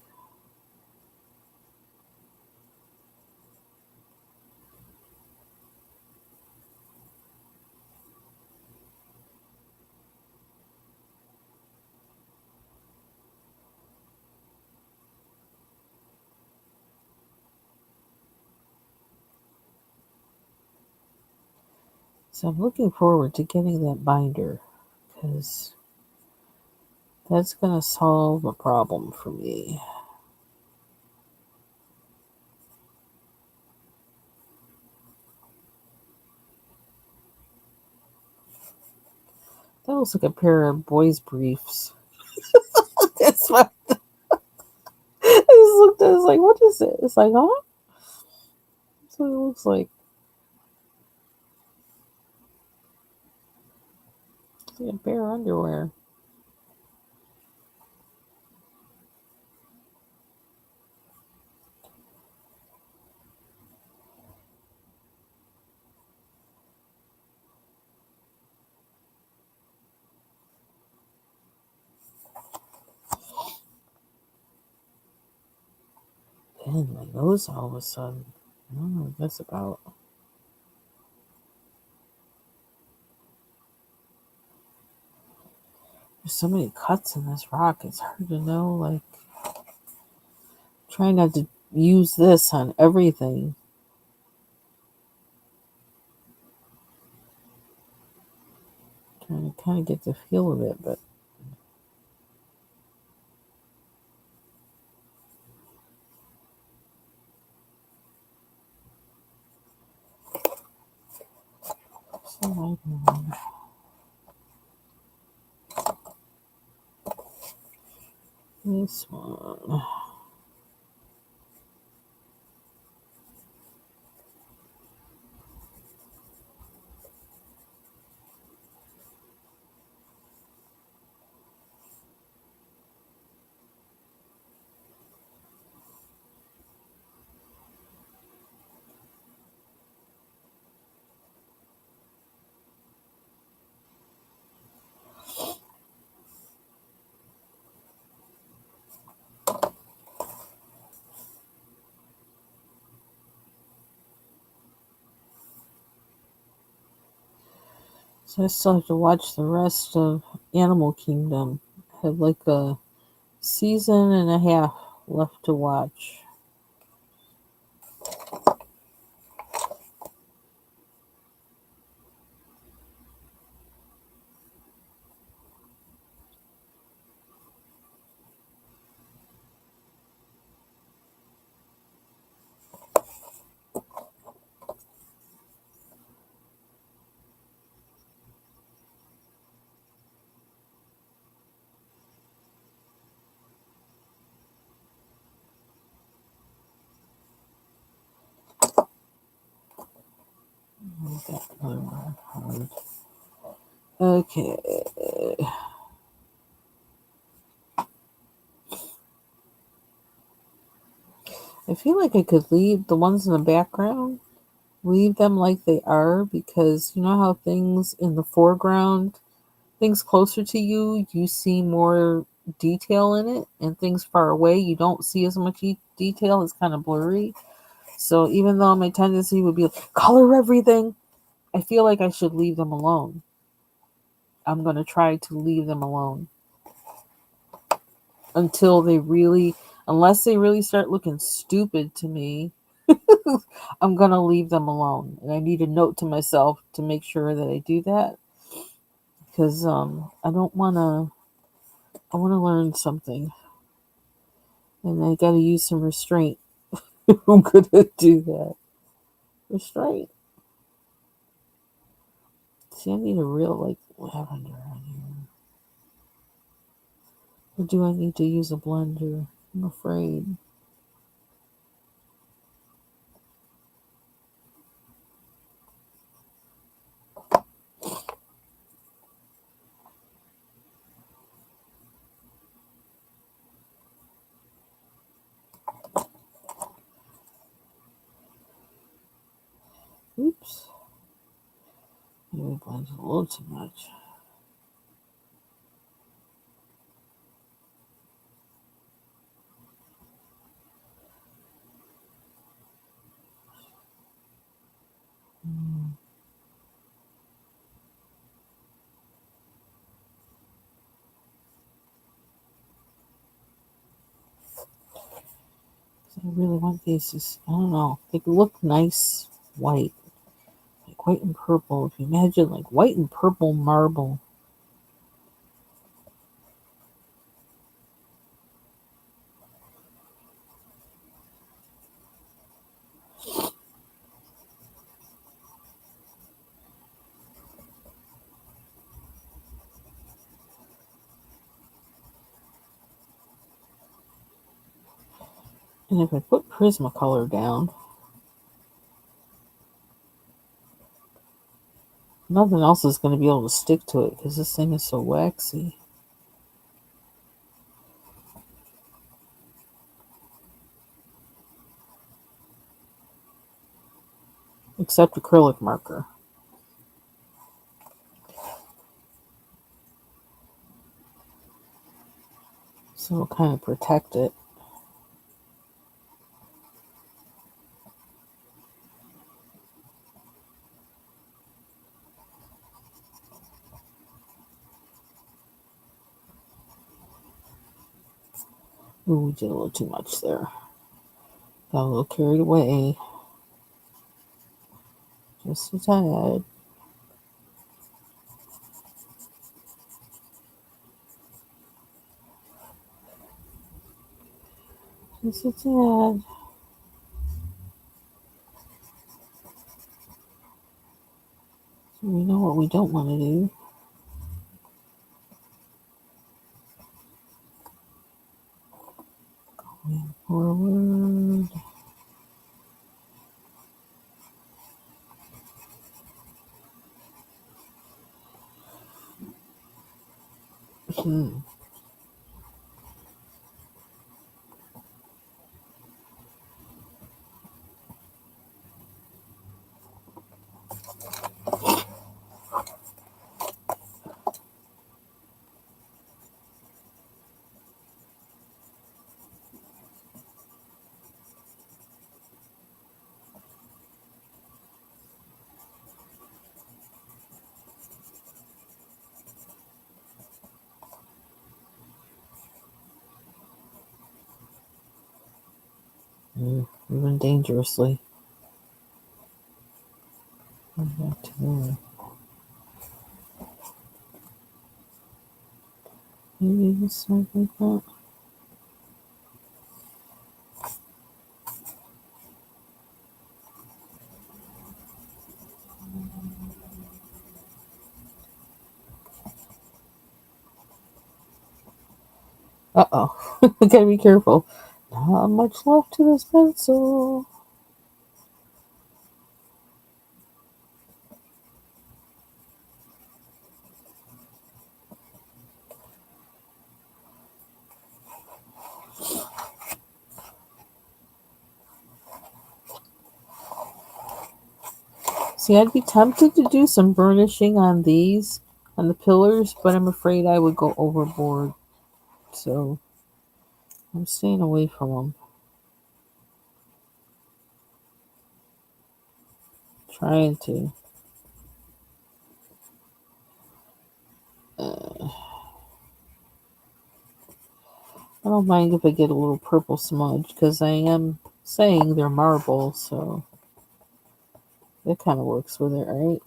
Speaker 1: So I'm looking forward to getting that binder because that's going to solve a problem for me. That looks like a pair of boys' briefs. That's what I just looked at it, it's like, what is it? It's like, huh? That's what it looks like. It's like a pair of underwear. And my nose all of a sudden. I don't know what that's about. There's so many cuts in this rock, it's hard to know, like, trying not to use this on everything. Trying to kind of get the feel of it, but so I don't know. This one. So I still have to watch the rest of Animal Kingdom. I have like a season and a half left to watch. Got another one hard. Okay. I feel like I could leave the ones in the background, leave them like they are, because you know how things in the foreground, things closer to you, you see more detail in it, and things far away, you don't see as much detail. It's kind of blurry. So even though my tendency would be like, color everything, I feel like I should leave them alone. I'm going to try to leave them alone until unless they really start looking stupid to me. I'm going to leave them alone. And I need a note to myself to make sure that I do that. Because I don't want to, I want to learn something. And I got to use some restraint. I'm going to do that. Restraint. See, I need a real, like, lavender on here. Or do I need to use a blender? I'm afraid. Oops. Maybe I blended a little too much. I really want these to, I don't know, they look nice white. Like white and purple. If you imagine like white and purple marble. And if I put Prismacolor down, nothing else is going to be able to stick to it because this thing is so waxy. Except acrylic marker. So it'll kind of protect it. Ooh, we did a little too much there. Got a little carried away. Just a tad. Just a tad. So we know what we don't want to do. Going forward. Even dangerously. Back to there. Maybe this side like that. Uh-oh. Gotta be careful. Not much left to this pencil. See, I'd be tempted to do some burnishing on these, on the pillars, but I'm afraid I would go overboard. So I'm staying away from them. Trying to. I don't mind if I get a little purple smudge, because I am saying they're marble, so that kind of works with it, right?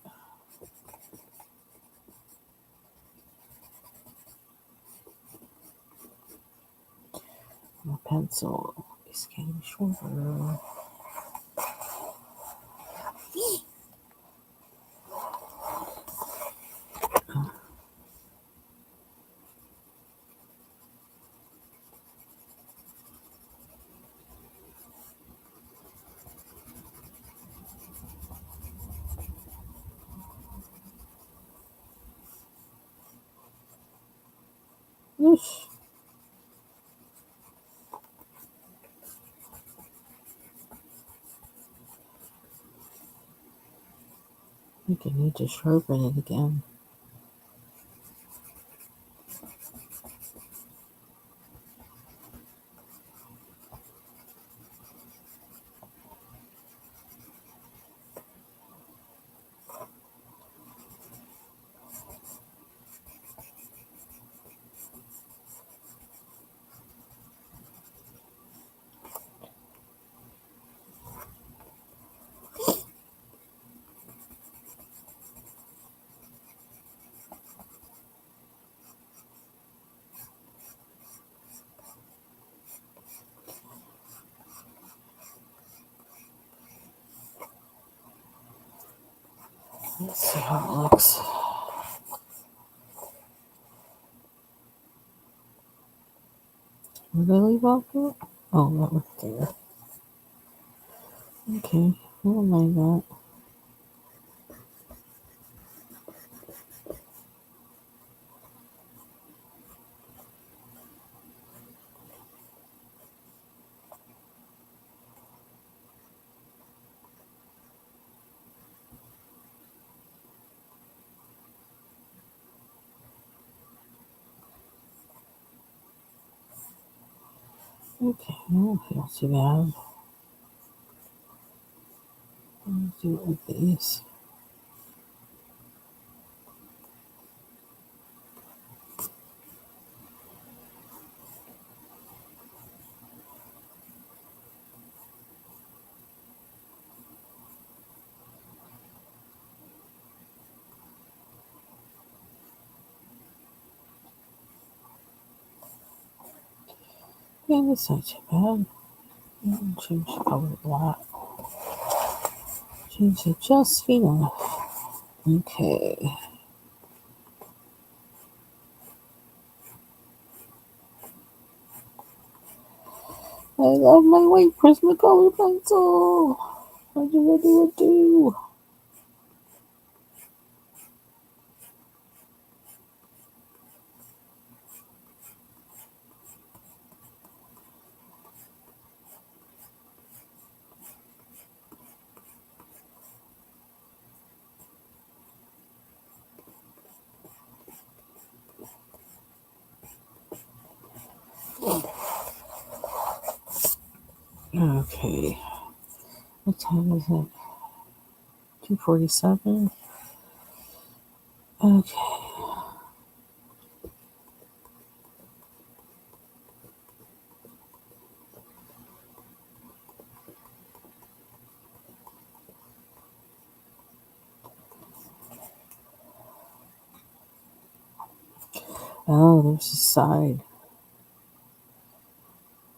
Speaker 1: My pencil is getting shorter. Oof. I think I need to sharpen it again. Let's see how it looks. Where did I leave off at? Oh, that was there. Okay, never mind that. Okay, well, not too bad. Let's do it with these. Yeah, that's not too bad. Change the color a lot. Change it just enough. Okay. I love my white Prismacolor pencil. What do I do? Okay. What time is it? 2:47. Okay. Oh, there's a side.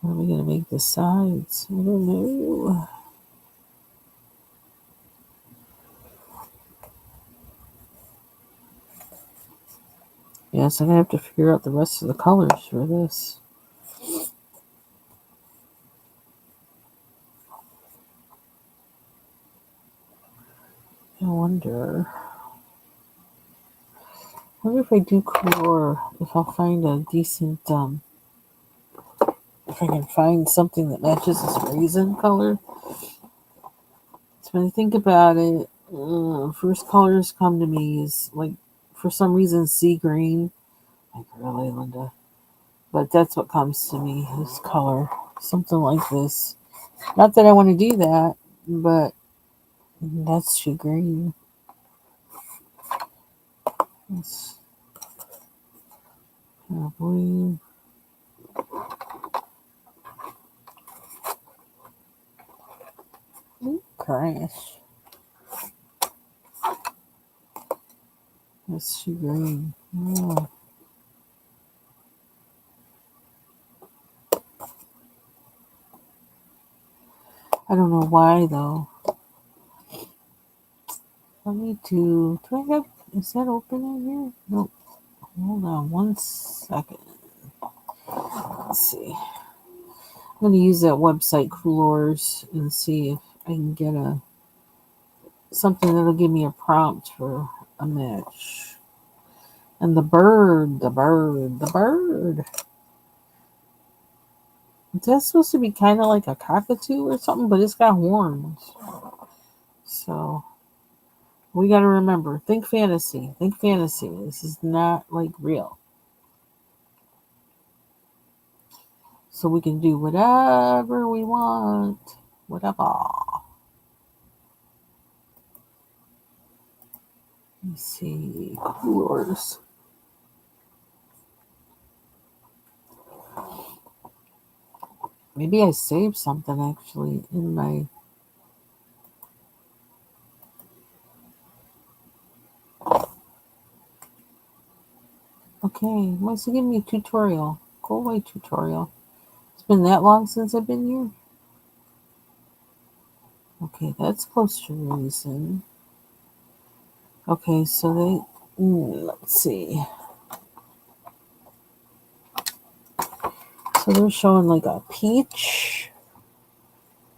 Speaker 1: What are we going to make the sides? I don't know. Yes, I'm going to have to figure out the rest of the colors for this. I wonder if I do color, if I'll find a decent, if I can find something that matches this raisin color. So when I think about it, first colors come to me is like, for some reason, sea green. Like, really, Linda? But that's what comes to me is color. Something like this. Not that I want to do that, but that's too green. It's blue. Crash. That's too green. Oh. I don't know why though. Let me do I have, is that open in here? Nope. Hold on one second. Let's see. I'm going to use that website Coolors and see if I can get something that'll give me a prompt for a match. And the bird. That's supposed to be kind of like a cockatoo or something, but it's got horns. So we got to remember, think fantasy. This is not like real. So we can do whatever we want. Whatever. Let's see. Coolors. Maybe I saved something actually in my. Okay, wants to give me a tutorial. Go away, tutorial. It's been that long since I've been here. Okay, that's close to reason. Okay, so let's see. So they're showing like a peach.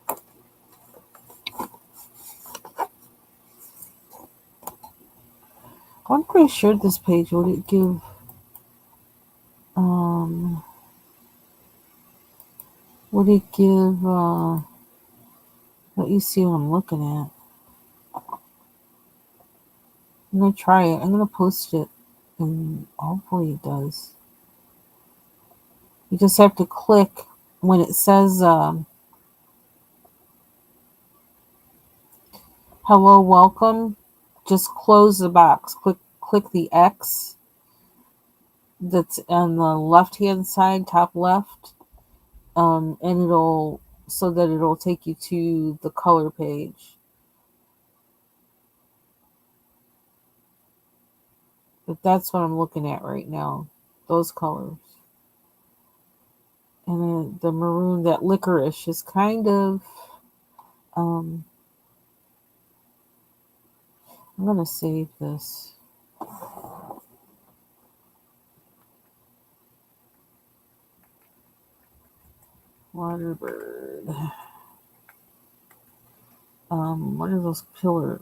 Speaker 1: I wonder if I shared this page, would it give, let you see what I'm looking at. I'm going to try it. I'm going to post it, and hopefully it does. You just have to click when it says, hello, welcome. Just close the box. Click the X that's on the left-hand side, top left, and it'll take you to the color page. But that's what I'm looking at right now. Those colors. And then the maroon, that licorice is kind of, I'm going to save this. Waterbird. What are those pillars?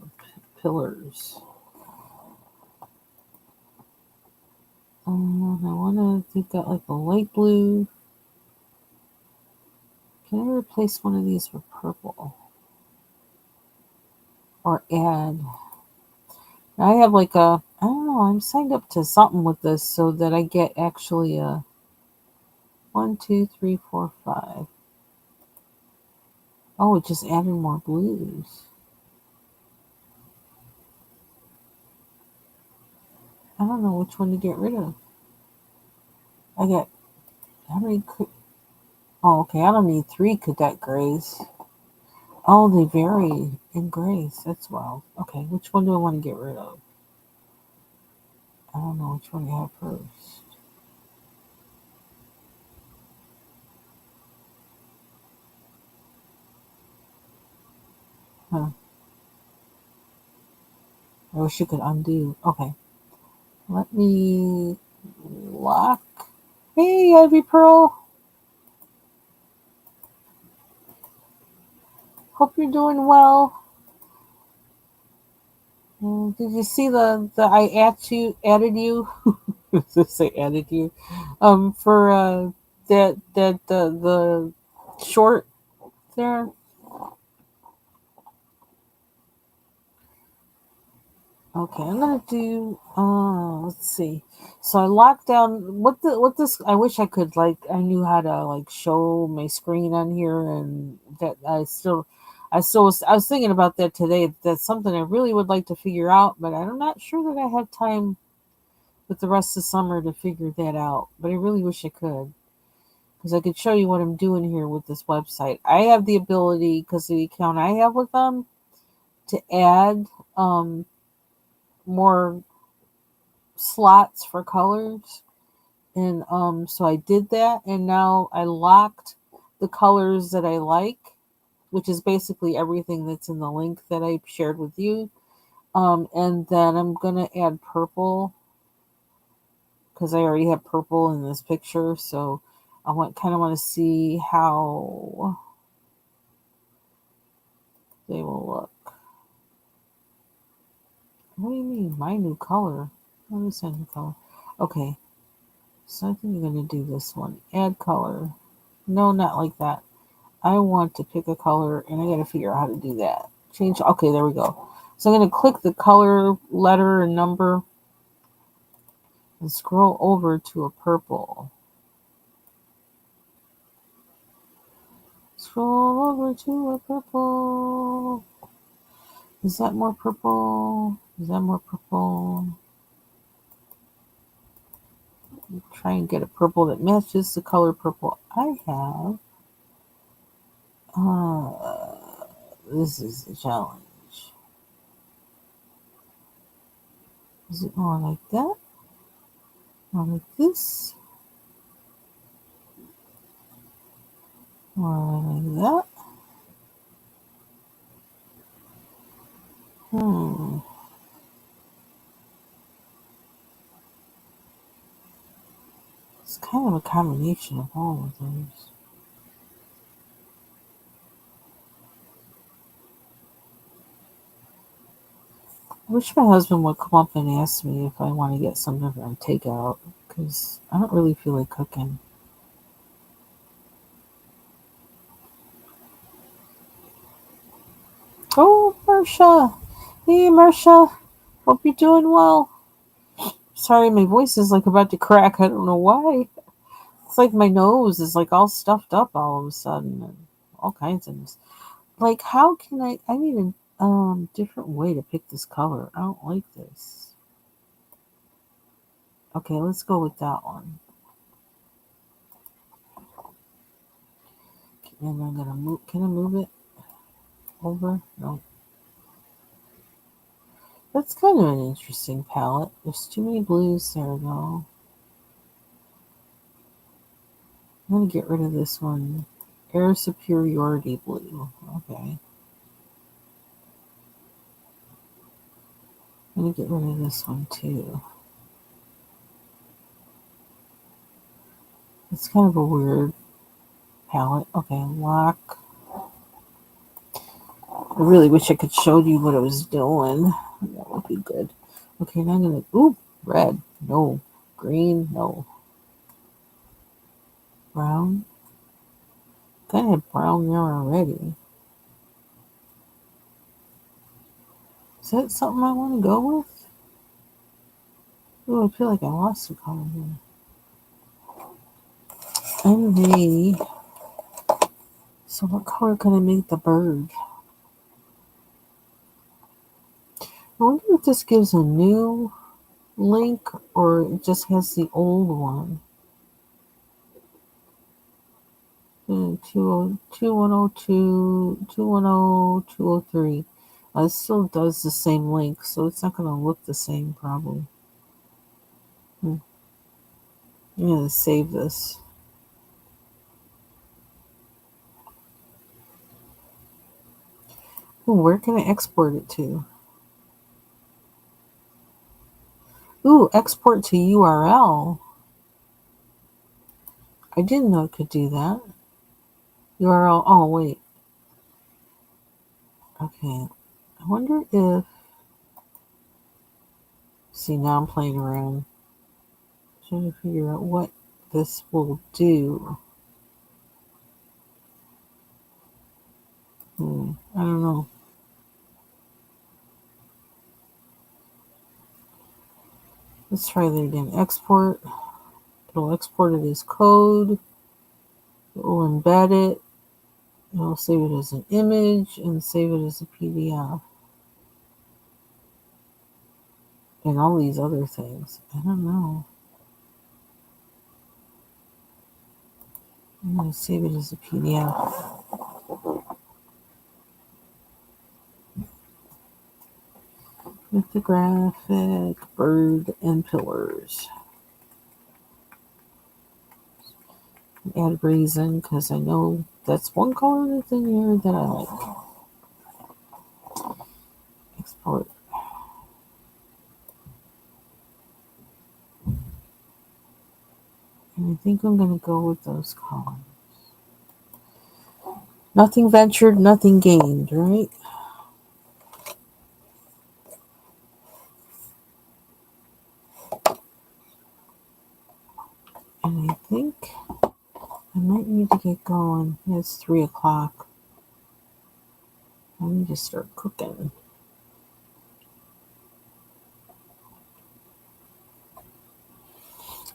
Speaker 1: I want to think that like a light blue. Can I replace one of these with purple? Or add? I have like I don't know, I'm signed up to something with this so that I get actually a 1, 2, 3, 4, 5. Oh, it just added more blues. I don't know which one to get rid of. I got, how many, oh, okay, I don't need 3 cadet grays. Oh, they vary in grays. That's wild. Okay, which one do I want to get rid of? I don't know which one to have first. Huh. I wish you could undo. Okay. Let me lock. Hey, Ivy Pearl. Hope you're doing well. Did you see the I added you? Just say added you. For that the short there. Okay, I'm gonna do. Let's see. So I locked down what this. I wish I could I knew how to show my screen on here, and that I was thinking about that today. That's something I really would like to figure out, but I'm not sure that I have time with the rest of summer to figure that out. But I really wish I could, because I could show you what I'm doing here with this website. I have the ability, because of the account I have with them, to add more slots for colors, and so I did that, and now I locked the colors that I like, which is basically everything that's in the link that I shared with you. And then I'm gonna add purple, because I already have purple in this picture, so I want to see how they will look. What do you mean, my new color? Let me send new color. Okay, so I think I'm gonna do this one. Add color. No, not like that. I want to pick a color, and I got to figure out how to do that. Change. Okay, there we go. So I'm going to click the color, letter, and number, and scroll over to a purple. Scroll over to a purple. Is that more purple? Is that more purple? Try and get a purple that matches the color purple I have. This is a challenge. Is it more like that? More like this? More like that? It's kind of a combination of all of those. I wish my husband would come up and ask me if I want to get something from takeout, because I don't really feel like cooking. Oh, Marcia! Hey, Marcia! Hope you're doing well. Sorry, my voice is about to crack. I don't know why. It's like my nose is all stuffed up all of a sudden, and all kinds of things. How can I need a different way to pick this color. I don't like this. Okay, let's go with that one. And I'm gonna move. Can I move it over? No. That's kind of an interesting palette. There's too many blues there, though. I'm gonna get rid of this one. Air Superiority Blue. Okay. I'm gonna get rid of this one too. It's kind of a weird palette. Okay, lock. I really wish I could show you what I was doing. That would be good. Okay, now I'm gonna. Ooh, red. No. Green. No. Brown. Kind of brown there already. Is that something I want to go with? Oh, I feel like I lost a color here. Envy. So what color can I make the bird? I wonder if this gives a new link or it just has the old one. 2102, 203. It still does the same link, so it's not going to look the same probably. I'm going to save this. Ooh, where can I export it to? Ooh, export to URL. I didn't know it could do that. URL. Oh, wait. Okay. I wonder if. See, now I'm playing around. Trying to figure out what this will do. I don't know. Let's try that again. Export. It'll export it as code. It will embed it. It'll save it as an image and save it as a PDF. And all these other things. I don't know. I'm going to save it as a PDF. With the graphic, bird, and pillars. Add raisin, because I know that's one color that's in here that I like. Export. And I think I'm going to go with those colors. Nothing ventured, nothing gained, right? And I think I might need to get going. It's 3 o'clock. I need to start cooking.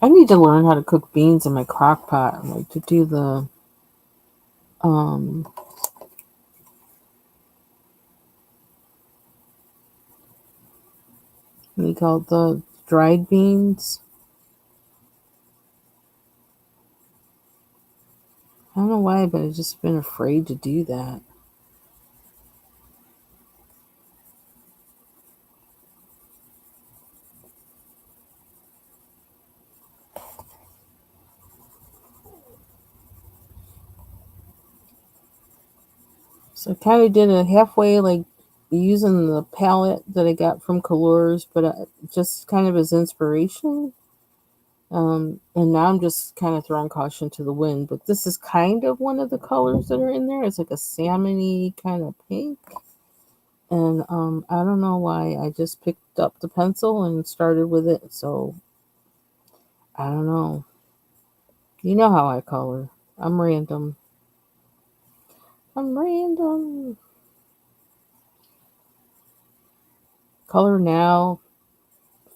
Speaker 1: I need to learn how to cook beans in my crock pot. Like to do the what do you call it? The dried beans. I don't know why, but I've just been afraid to do that. So I kind of did a halfway, like using the palette that I got from Colors, but just kind of as inspiration. And now I'm just kind of throwing caution to the wind. But this is kind of one of the colors that are in there. It's like a salmony kind of pink. And I don't know why. I just picked up the pencil and started with it. So I don't know. You know how I color. I'm random. I'm random. Color now,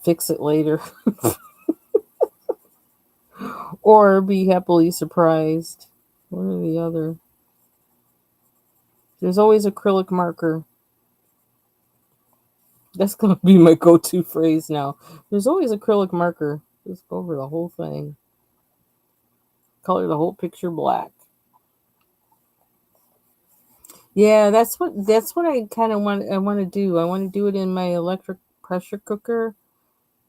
Speaker 1: fix it later. Or be happily surprised. One or the other. There's always acrylic marker. That's going to be my go-to phrase now. There's always acrylic marker. Just go over the whole thing. Color the whole picture black. Yeah, that's what I kind of want to do. I want to do it in my electric pressure cooker,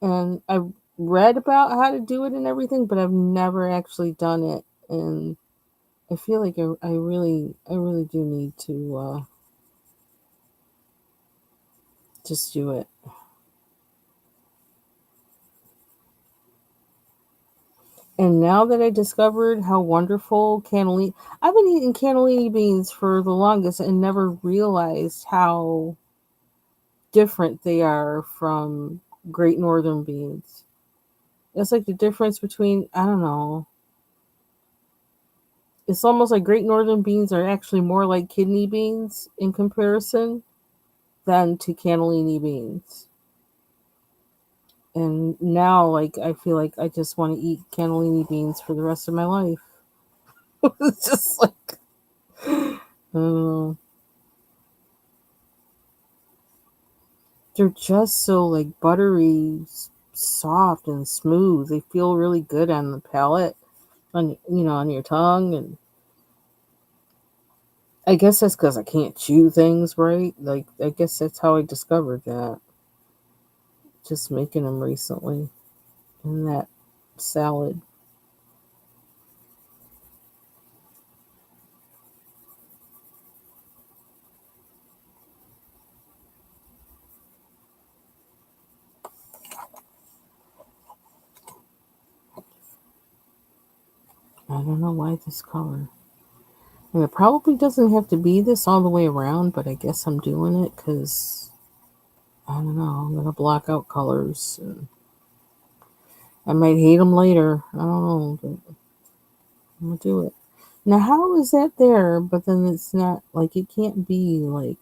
Speaker 1: and I read about how to do it and everything, but I've never actually done it, and I feel like I really do need to just do it. And now that I discovered how wonderful cannellini, I've been eating cannellini beans for the longest and never realized how different they are from Great Northern beans. It's like the difference between, I don't know. It's almost like Great Northern beans are actually more like kidney beans in comparison than to cannellini beans. And now, like, I feel like I just want to eat cannellini beans for the rest of my life. It's just like, I don't know. They're just so like buttery, soft, and smooth. They feel really good on the palate, on your tongue, and I guess that's because I can't chew things right. Like I guess that's how I discovered that. Just making them recently in that salad. I don't know why this color. And it probably doesn't have to be this all the way around, but I guess I'm doing it because, I don't know, I'm going to block out colors. And I might hate them later. I don't know, but I'm going to do it. Now, how is that there, but then it's not, like, it can't be, like,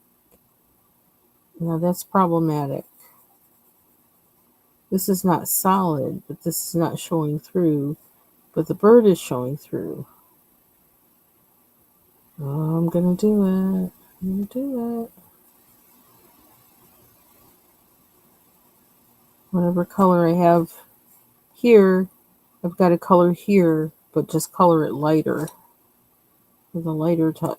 Speaker 1: that's problematic. This is not solid, but this is not showing through, but the bird is showing through. Oh, I'm going to do it. I'm going to do it. Whatever color I have here, I've got a color here, but just color it lighter with a lighter touch.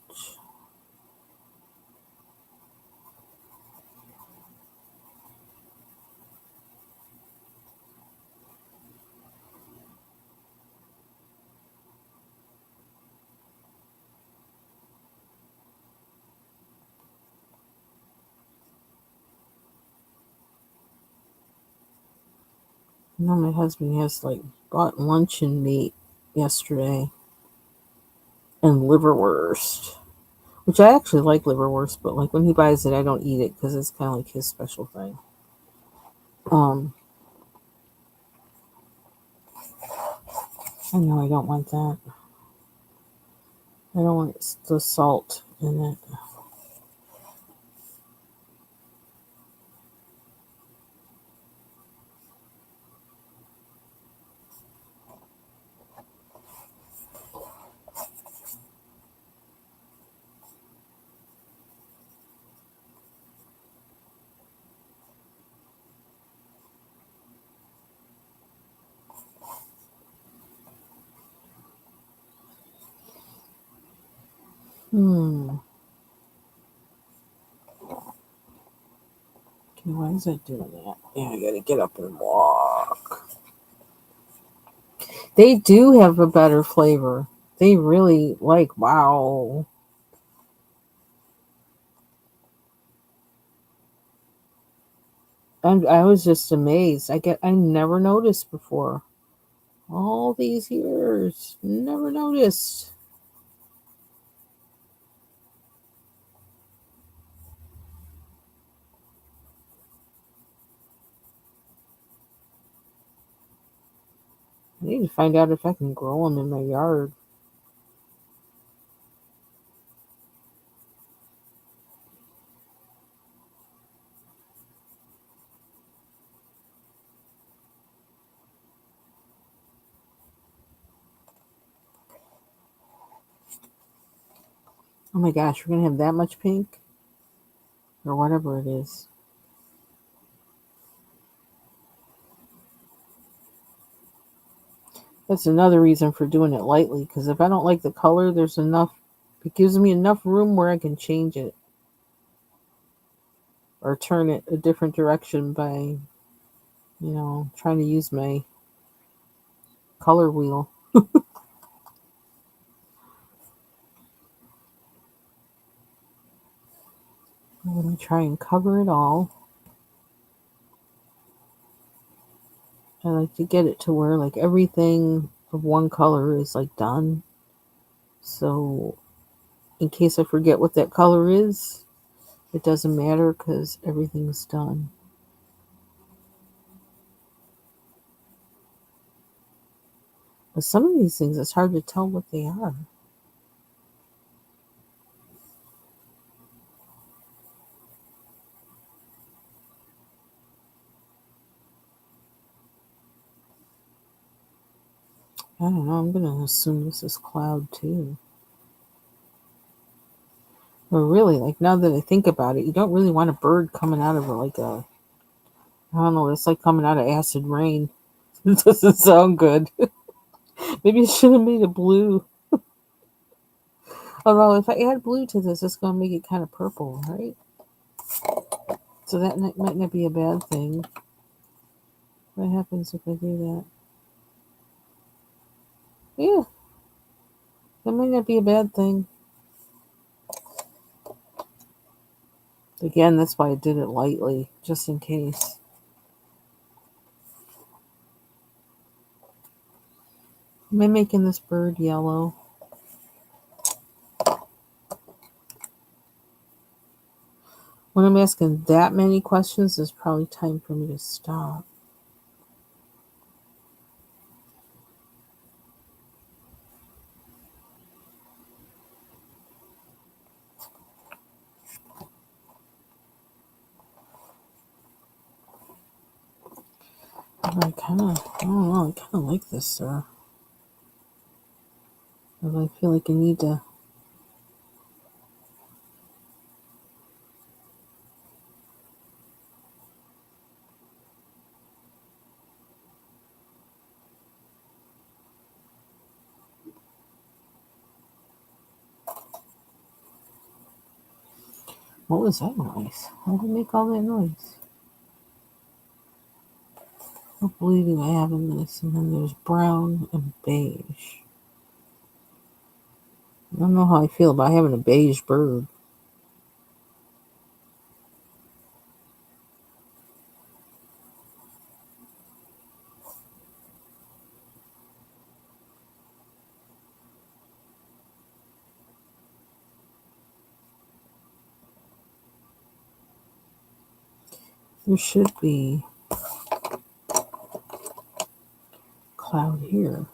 Speaker 1: Now my husband has bought luncheon meat yesterday and liverwurst, which I actually like liverwurst, but when he buys it, I don't eat it because it's kind of like his special thing. I know I don't want that. I don't want the salt in it. Okay, why is it doing that? Yeah, I gotta get up and walk. They do have a better flavor. They really wow. I was just amazed. I never noticed before. All these years, never noticed. I need to find out if I can grow them in my yard. Oh my gosh, we're gonna have that much pink? Or whatever it is. That's another reason for doing it lightly, because if I don't like the color, it gives me enough room where I can change it. Or turn it a different direction by, trying to use my color wheel. I'm going to try and cover it all. I like to get it to where everything of one color is done. So in case I forget what that color is, it doesn't matter because everything's done. But some of these things, it's hard to tell what they are. I don't know. I'm going to assume this is cloud too. But really, now that I think about it, you don't really want a bird coming out of I don't know, it's like coming out of acid rain. It doesn't sound good. Maybe I should have made it blue. Although, if I add blue to this, it's going to make it kind of purple, right? So that might not be a bad thing. What happens if I do that? Yeah, that might not be a bad thing. Again, that's why I did it lightly, just in case. Am I making this bird yellow? When I'm asking that many questions, it's probably time for me to stop. I don't know, I kind of like this, sir. But I feel like I need to. What was that noise? Why did it make all that noise? What blue do I have in this? And then there's brown and beige. I don't know how I feel about having a beige bird. There should be cloud here.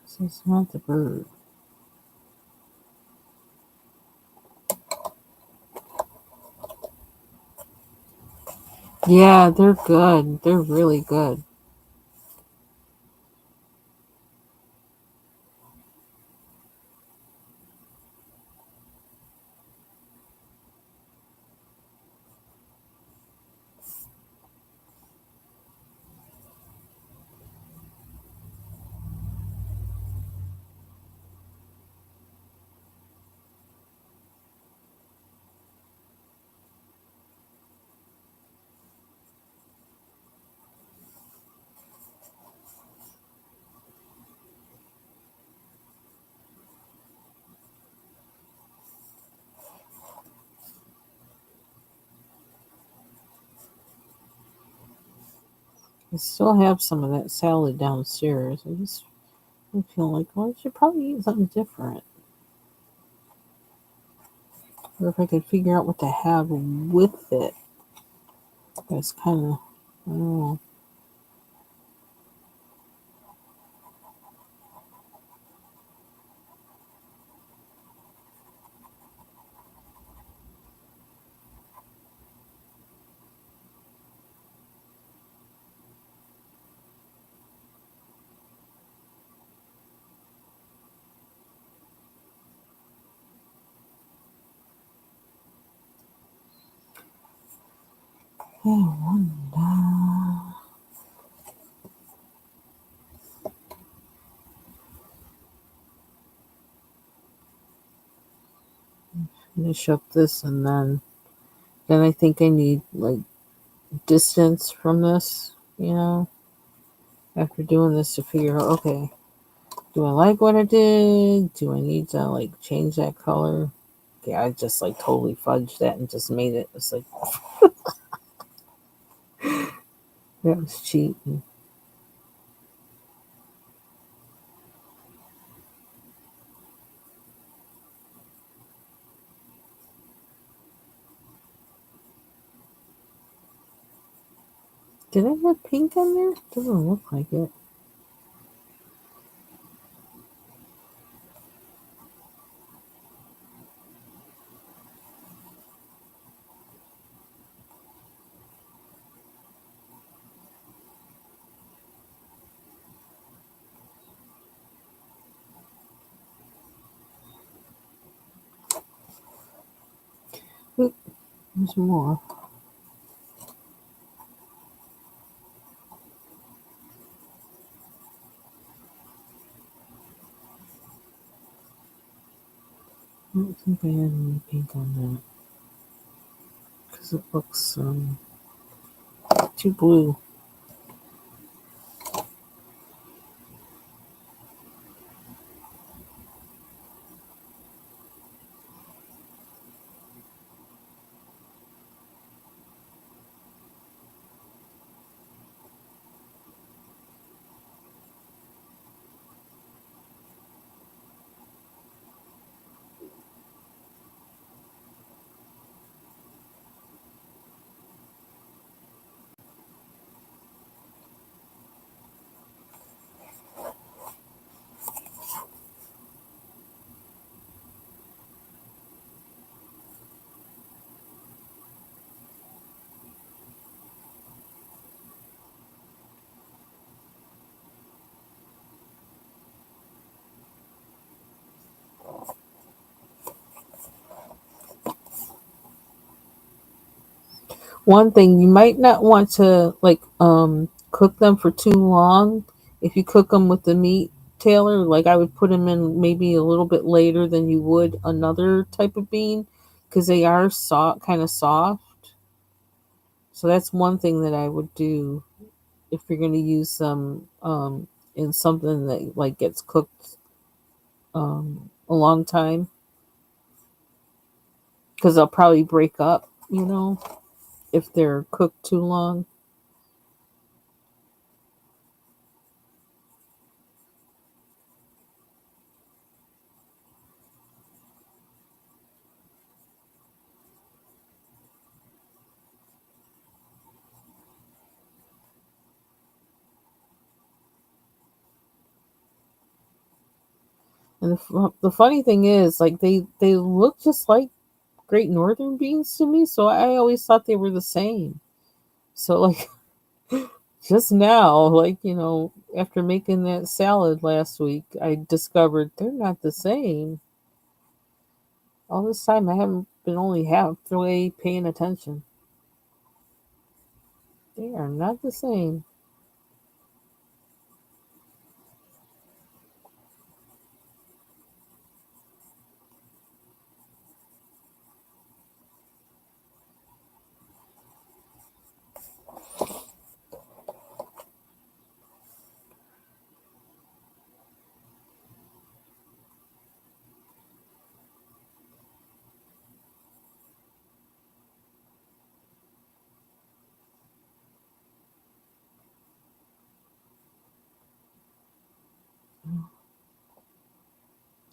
Speaker 1: This is not the bird. Yeah, they're good. They're really good. I still have some of that salad downstairs. I feel like, well, I should probably eat something different. Or if I could figure out what to have with it. That's kind of, I don't know. I wonder. Finish up this and then I think I need like distance from this, after doing this to figure out, okay, do I like what I did? Do I need to like change that color? Okay, I just like totally fudged that and just made it. It's like that was cheating. Did I have pink on there? Doesn't look like it. Oop, there's more. I don't think I had any pink on that because it looks too blue. One thing, you might not want to like cook them for too long. If you cook them with the meat, Taylor, like I would put them in maybe a little bit later than you would another type of bean because they are soft, kind of soft. So that's one thing that I would do if you're going to use them in something that like gets cooked a long time because they'll probably break up, if they're cooked too long. And the funny thing is, like they look just like Great Northern beans to me, so I always thought they were the same. So like just now, like after making that salad last week, I discovered they're not the same. All this time, I haven't been only halfway paying attention. They are not the same.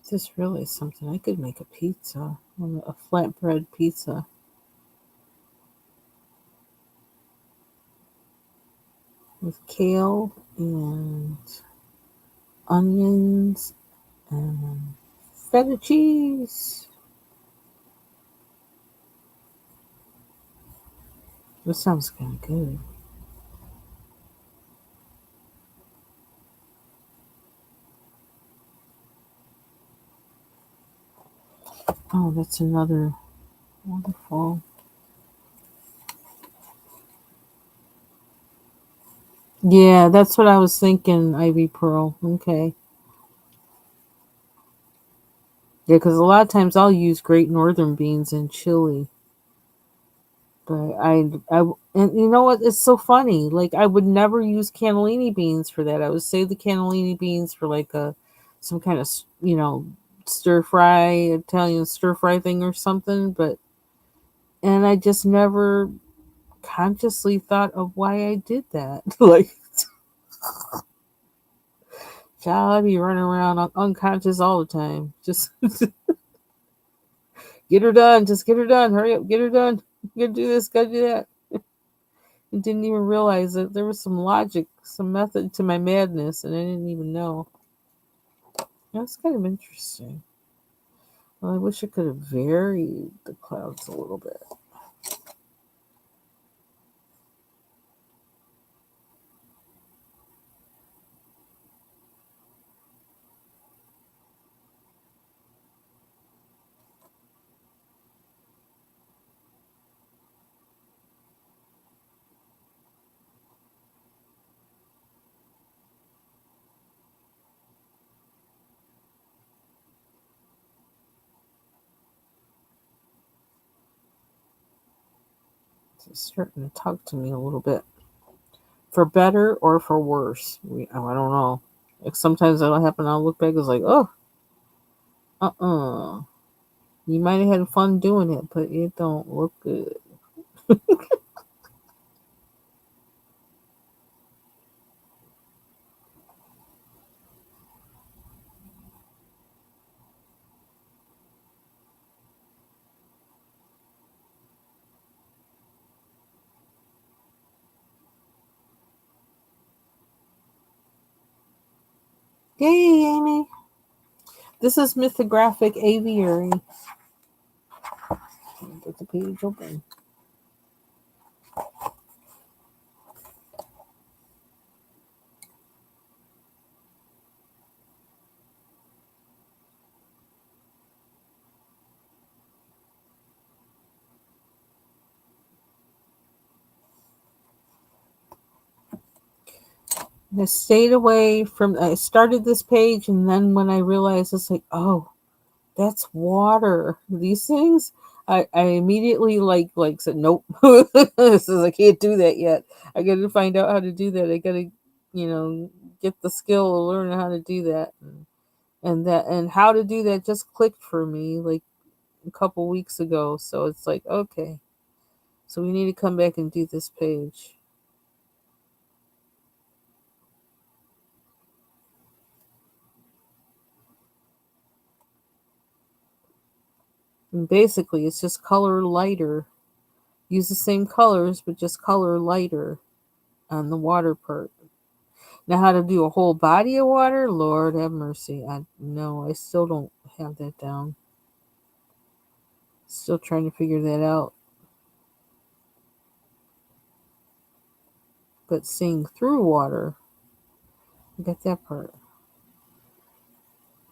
Speaker 1: This really is something. I could make a pizza, a flatbread pizza with kale and onions and feta cheese. This sounds kind of good. Oh, that's another wonderful. Yeah, that's what I was thinking, Ivy Pearl. Okay. Yeah, because a lot of times I'll use Great Northern beans in chili. But and you know what? It's so funny. Like I would never use cannellini beans for that. I would save the cannellini beans for like some kind of stir fry Italian stir fry thing or something. And I just never consciously thought of why I did that. Like, child, I'd be running around unconscious all the time. Just get her done. Just get her done. Hurry up, get her done. Gotta do this. Gotta do that. I didn't even realize that there was some logic, some method to my madness, and I didn't even know. That's kind of interesting. Well, I wish I could have varied the clouds a little bit. It's starting to talk to me a little bit. For better or for worse. I don't know. Like sometimes that'll happen. I'll look back. It's like, oh, you might have had fun doing it, but it don't look good. Yay, Amy! This is Mythographic Aviary. Get the page open. I stayed away from. I started this page, and then when I realized it's like, oh, that's water. These things, I immediately like said, nope. This is I can't do that yet. I got to find out how to do that. I got to, get the skill to learn how to do that, and how to do that just clicked for me like a couple weeks ago. So it's like, okay, so we need to come back and do this page. And basically, it's just color lighter. Use the same colors, but just color lighter on the water part. Now, how to do a whole body of water? Lord have mercy. I still don't have that down. Still trying to figure that out. But seeing through water, I got that part.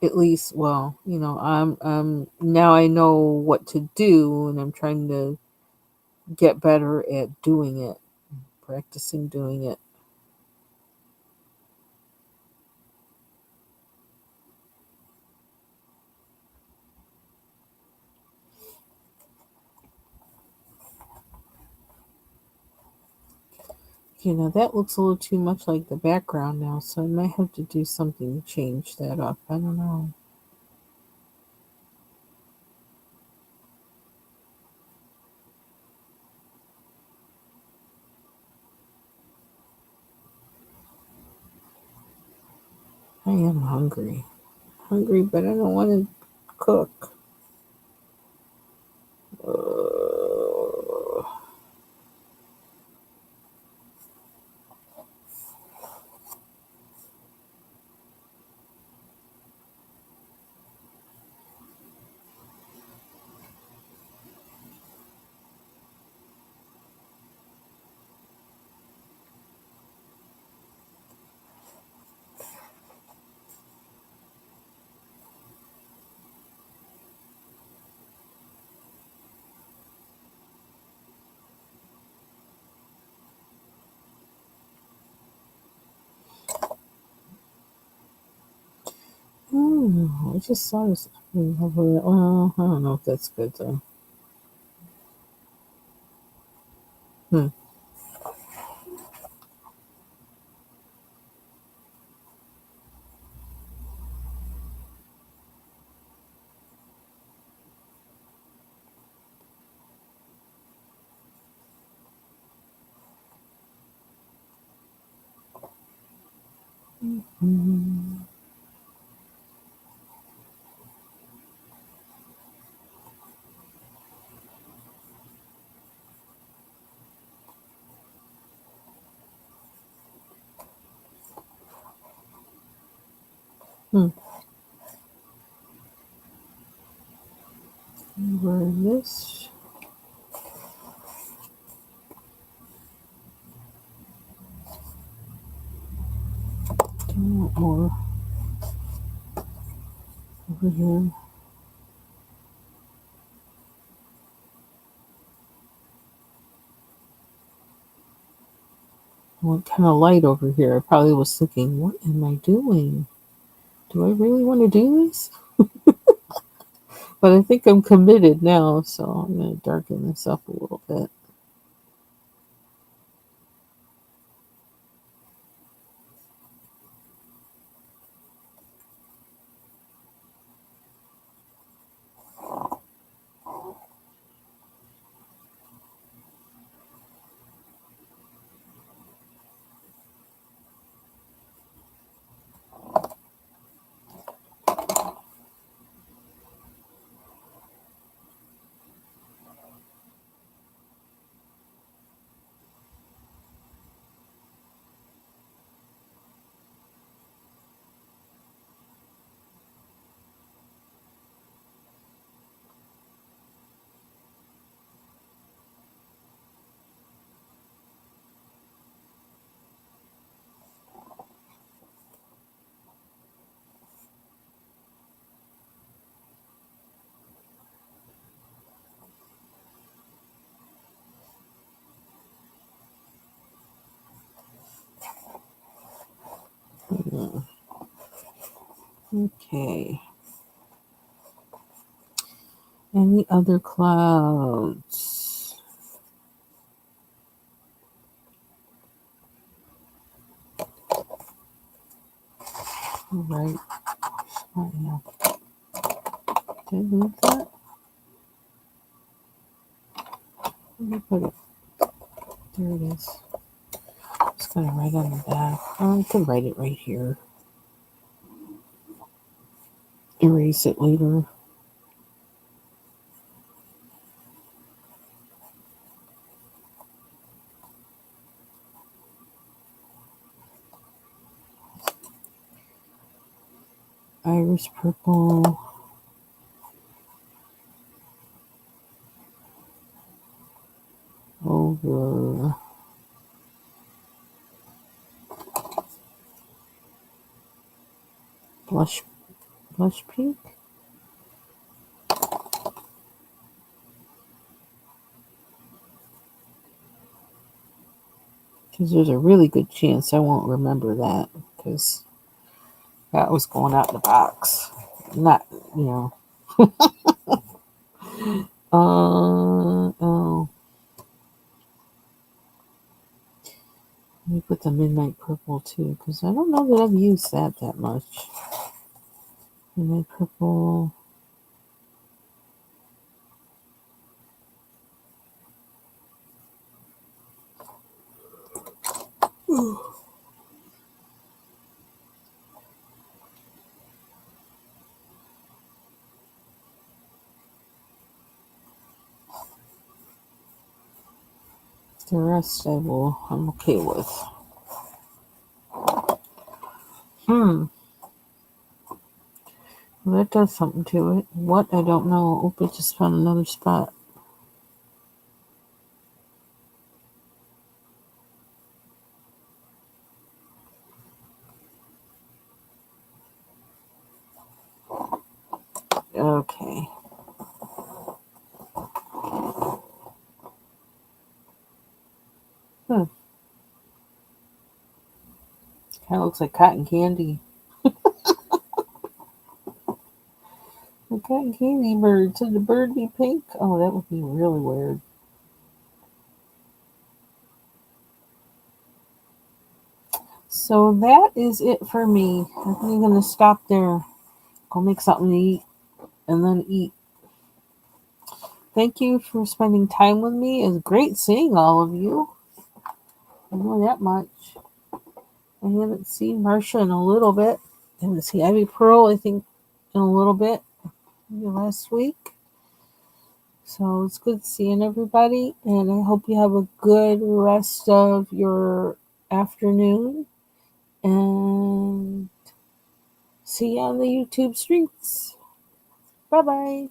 Speaker 1: At least, well, I'm now I know what to do, and I'm trying to get better at doing it, practicing doing it. That looks a little too much like the background now, so I might have to do something to change that up. I don't know. I am hungry. Hungry, but I don't want to cook. Uh, I just saw this. Well, I don't know if that's good though. Hmm. Hmm. Hmm. Where this? More over here. What kind of light over here? I probably was thinking, what am I doing? Do I really want to do this? But I think I'm committed now, so I'm going to darken this up a little bit. Okay. Any other clouds? All right. Oh, yeah. Did I move that? Where did I put it? There it is. Just gonna write on the back. Oh, I could write it right here. Erase it later. Iris purple. Over blush pink. Because there's a really good chance I won't remember that, because that was going out in the box. Not, you know. Oh. Let me put the midnight purple too, because I don't know that I've used that much. Midnight purple. The rest I'm okay with. Well, that does something to it. What? I don't know. Oh, I just found another spot. Okay. Kind of looks like cotton candy. A cotton candy bird. Should the bird be pink? Oh, that would be really weird. So that is it for me. I think I'm going to stop there. Go make something to eat and then eat. Thank you for spending time with me. It was great seeing all of you. I know that much. I haven't seen Marcia in a little bit. I haven't seen Ivy Pearl, I think, in a little bit. Maybe last week. So it's good seeing everybody. And I hope you have a good rest of your afternoon. And see you on the YouTube streets. Bye-bye.